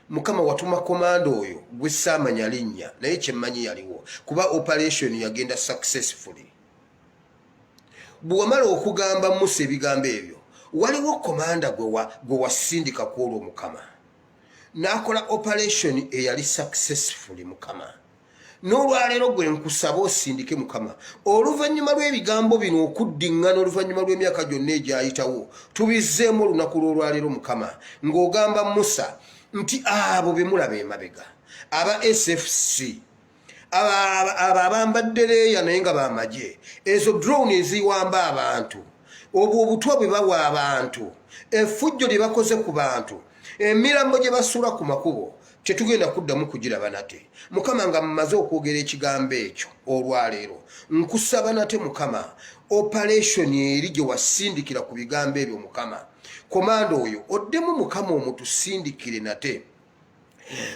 Mukama watuma komando oyo gwe saamanya linnya naye kyemmanyi yaliwo kuba operation yagenda successfully bwe wamala okugamba Musa ebigambo ebyo waliwo komanda gwe wasindika ku olwo Mukama n'akola operation eyali successfully Mukama n'olwaleero gwe nkusaba osindike Mukama oluvannyuma lw'ebigambo bino okuddiŋŋana oluvannyuma lw'emyaka gyonna egyayitawo tubizzeemu olunaku lw'olwaleero Mukama ng'ogamba Musa nti abo be mulaba emabega aba SFC abambadde leeya naye nga bamagye ezo drone eziwamba abantu obwo obutwa bwe bawa abantu effujjo lye bakoze ku bantu emirambo gye basula ku makubo tetugenda kuddamu kugiraba nate Mukama nga mmaze okwogera ekigambo ekyo olwaleero nkusaba nate Mukama operation eri gye wasindikira ku bigambo ebyo Mukama komando oyo oddemu Mukama omutusindikire nate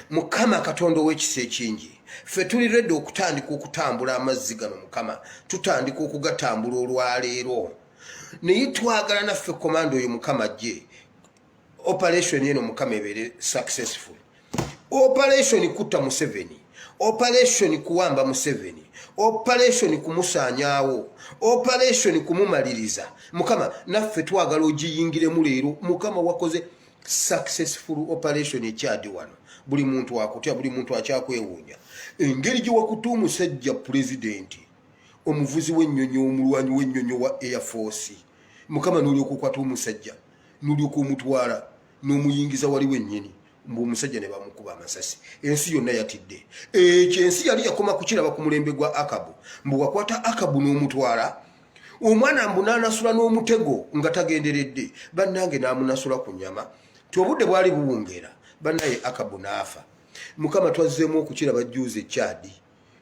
Mukama Katonda ow'ekisa ekingi ffe tuli redde okutandika okutambula amazzi gano Mukama tutandika okugatambula olwaleero naye twagala naffe komando oyo Mukama gye operation yeno Mukama ebeere successful operation kutta Museveni operation kuwamba Museveni operation kumusaanyaawo operation kumumaliriza Mukama naffe twagala ogiyingiremu leero Mukama wakoze successful operation ekyadi wano buli muntu akutya buli muntu akyakwewuunya engeri gye wakuta omusajja pulezidenti omuvuzi w'ennyonyi omulwanyi w'ennyonyi wa Air Force Mukama n'olyoka okwata omusajja n'olyoka omutwala n'omuyingiza wali wennyini mbu omusajja ne bamukuba amasasi ensi yonna yatidde ekyo ensi yali yakoma kukiraba ku mulembe gwa Akabu mbu wakwata Akabu n'omutwala omwana mbu n'anasula n'omutego nga tagenderedde bannange n'amunasula ku nnyama tobudde bwali buwungeera bannaye Akabu n'afa Mukama twazzeemu okukiraba jjuuzi ekyadi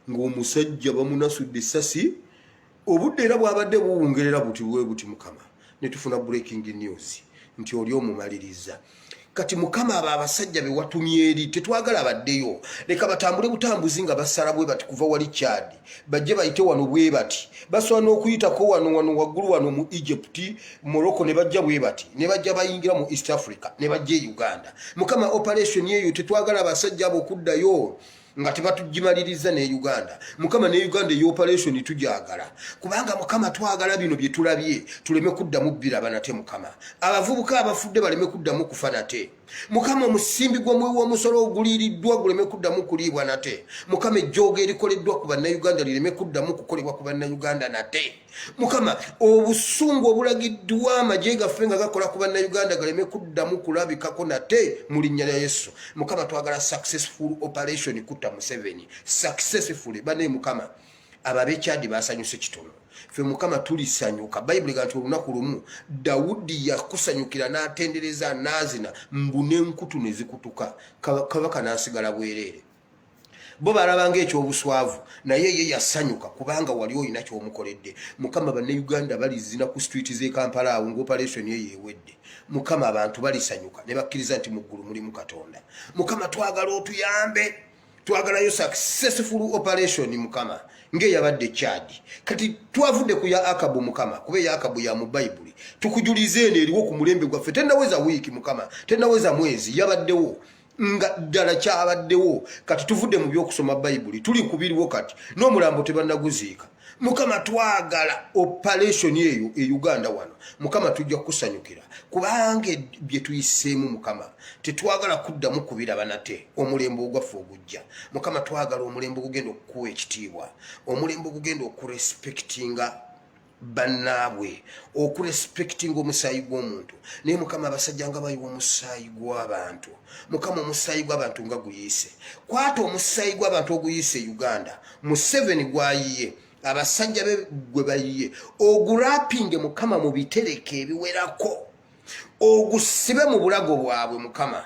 ng'omusajja bamunasudde essasi obudde era bwabadde buwungerera buti bwe buti Mukama ne tufuna breaking news nti oli omumaliriza kati Mukama abo abasajja be watumye eri tetwagala baddeyo leka batambule butambuzi nga basala bwe bati kuva wali Chad bajje bayite wano bwe bati basobola n'okuyitako wano waggulu wano mu Egypt Morocco ne bajja bwe bati ne bajja bayingira mu East Africa ne bajje Uganda Mukama operation yeyo tetwagala abasajja abo kuddayo nga tebatugimaliriza ne Uganda Mukama ne Uganda eyo operation tujagala kubanga Mukama twagala bino bye tulabye tuleme kuddamu biraba nate Mukama abavubuka abafudde baleme kuddamu kufa nate Mukama omusimbi gw'omwe w'omusolo oguliriddwa guleme kuddamu kuliibwa nate Mukama ejjooga erikoleddwa ku bannayuganda lireme kuddamu kukolebwa ku bannayuganda nate Mukama obusungu obulagiddwa amagye gaffe nga gakola ku bannayuganda galeme kuddamu kulabikako nate mu linnya lya Yesu Mukama twagala successful operation kutta Museveni successfully bane Mukama ababe Chad basanyuse kitono ffe Mukama tulisanyuka. Bayibuli ganti olunaku lumu Dawudi yakusanyukira n'atendereza n'azina mbu n'enkutu ne zikutuka kabaka n'asigala bwereere. Bo balabanga ekyobuswavu naye ye yasanyuka kubanga wali olina ky'omukoledde. Mukama bannayuganda balizina ku street z'e Kampala awo ng'operation ye yeewedde. Mukama abantu balisanyuka ne bakkiriza nti mu ggulu mulimu Katonda. Mukama twagala otuyambe, twagalayo successful operation Mukama ng'eyabadde Chad. Kati twavudde ku ya Akabu Mukama kuba ya Akabu ya mu Bayibuli tukujulize eno eriwo ku mulembe gwaffe. Tennaweza wiiki Mukama, tennaweza mwezi, yabaddewo nga ddala kyabaddewo. Kati tuvudde mu by'okusoma Bayibuli tuli kubiriwo kati n'omulambo tebannaguziika. Mukama twagala operation eyo e Uganda wano Mukama tujja kusanyukira kubanga bye tuyiseemu Mukama tetwagala kuddamu kubiraba nate. Omulembe ogwaffe ogujja Mukama twagala omulembe ogugenda okukuwa ekitiibwa, omulembe ogugenda okurespectinga bannaabwe, okurespectinga omusaayi gw'omuntu. Naye Mukama abasajja nga bayiwa omusaayi gw'abantu. Mukama omusaayi gw'abantu nga guyiise. Kwata omusaayi gw'abantu oguyiise Uganda Museveni gwayiye abasajja be gwe bayiye ogurapinge Mukama mu bitereke ebiwerako, ogusibe mu bulago bwabwe Mukama,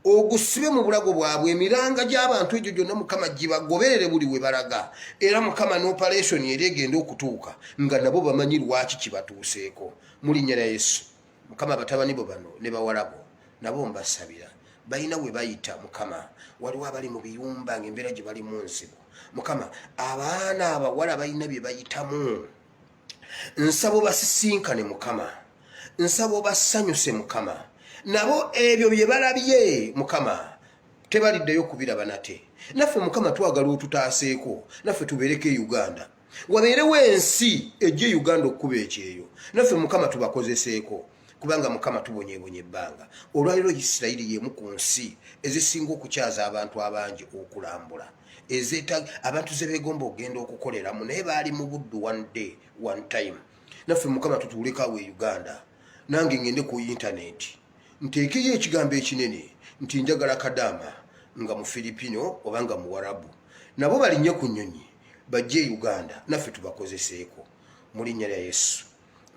ogusibe mu bulago bwabwe. Emiranga gy'abantu egyo gyonna Mukama gibagoberere buli we balaga. Era Mukama n'operation eri egenda okutuuka nga nabo bamanyi lwaki kibatuuseeko mu linnya lya Yesu. Mukama batabani bo bano ne bawalabo nabo mbasabira balina we bayita Mukama. Waliwo abali mu biyumba ng'embeera gye bali mu nzibu Mukama, abaana abawala balina bye bayitamu. Nsabo basisinkane Mukama, nsabo basanyuse Mukama. Nabo ebyo bye balabye Mukama tebaliddeyo kubiraba nate. Naffe Mukama twagala otutaaseeko, naffe tubeereko Uganda, wabeerewo ensi ejje Uganda okuba ekyeyo. Naffe Mukama tubakozeseeko kubanga Mukama tubonyeebonye ebbanga. Olwaliro Isirayiri y'emu ku nsi ezisinga okukyaza abantu abangi okulambula, abantu ze beegomba okugenda okukoleramu naye baali mu buddu one day one time. Naffe Mukama tutuulekaawo e Uganda, nange ngende ku internet nteekeyo ekigambo ekinene nti njagala Kadaama nga mu Filipino oba nga mu Warabu, nabo balinnye ku nnyonyi bajje Uganda, naffe tubakozeseeko mu linnya lya Yesu.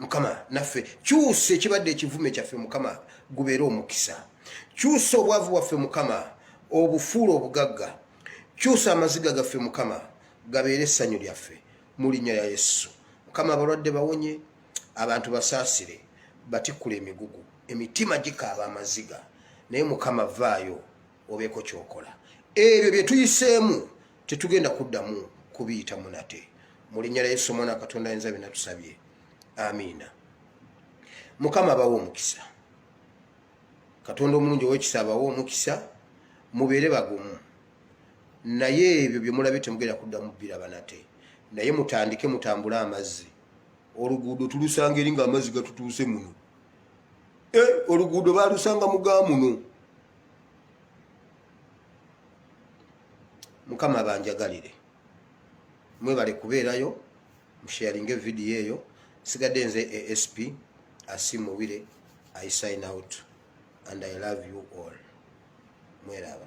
Mukama naffe kyusa ekibadde ekivume kyaffe Mukama gubeere omukisa. Kyusa obwavu bwaffe Mukama obufuula obugagga. Kyusa amaziga gaffe Mukama gabeere essanyu lyaffe mu linnya lya Yesu. Mukama abalwadde bawonye, abantu basaasire, batikkula emigugu, emitima gikaaba amaziga. Naye Mukama vaayo obeeko kyokola. Ebyo bye tuyiseemu tetugenda kuddamu kubiyitamu nate. Mu linnya lya Yesu Omwana Katonda Ayinza Byonna tusabye. Amiina. Mukama abawo omukisa. Katonda omulungi ow'ekisa abawo omukisa, mubeere bagumu. Naye ebyo bye mulabe temugenda kuddamu biraba nate. Naye mutandike mutambule amazzi. Oluguudo tulusanga eri ng'amazzi gatutuuse muno. Oluguudo baalusanga muga muno. Mukama abanjagalire. Mwebale kubeerayo, musharinge vidiyo eyo. Sigadde nze ASP Asimuwire. I sign out and I love you all. Mweraba.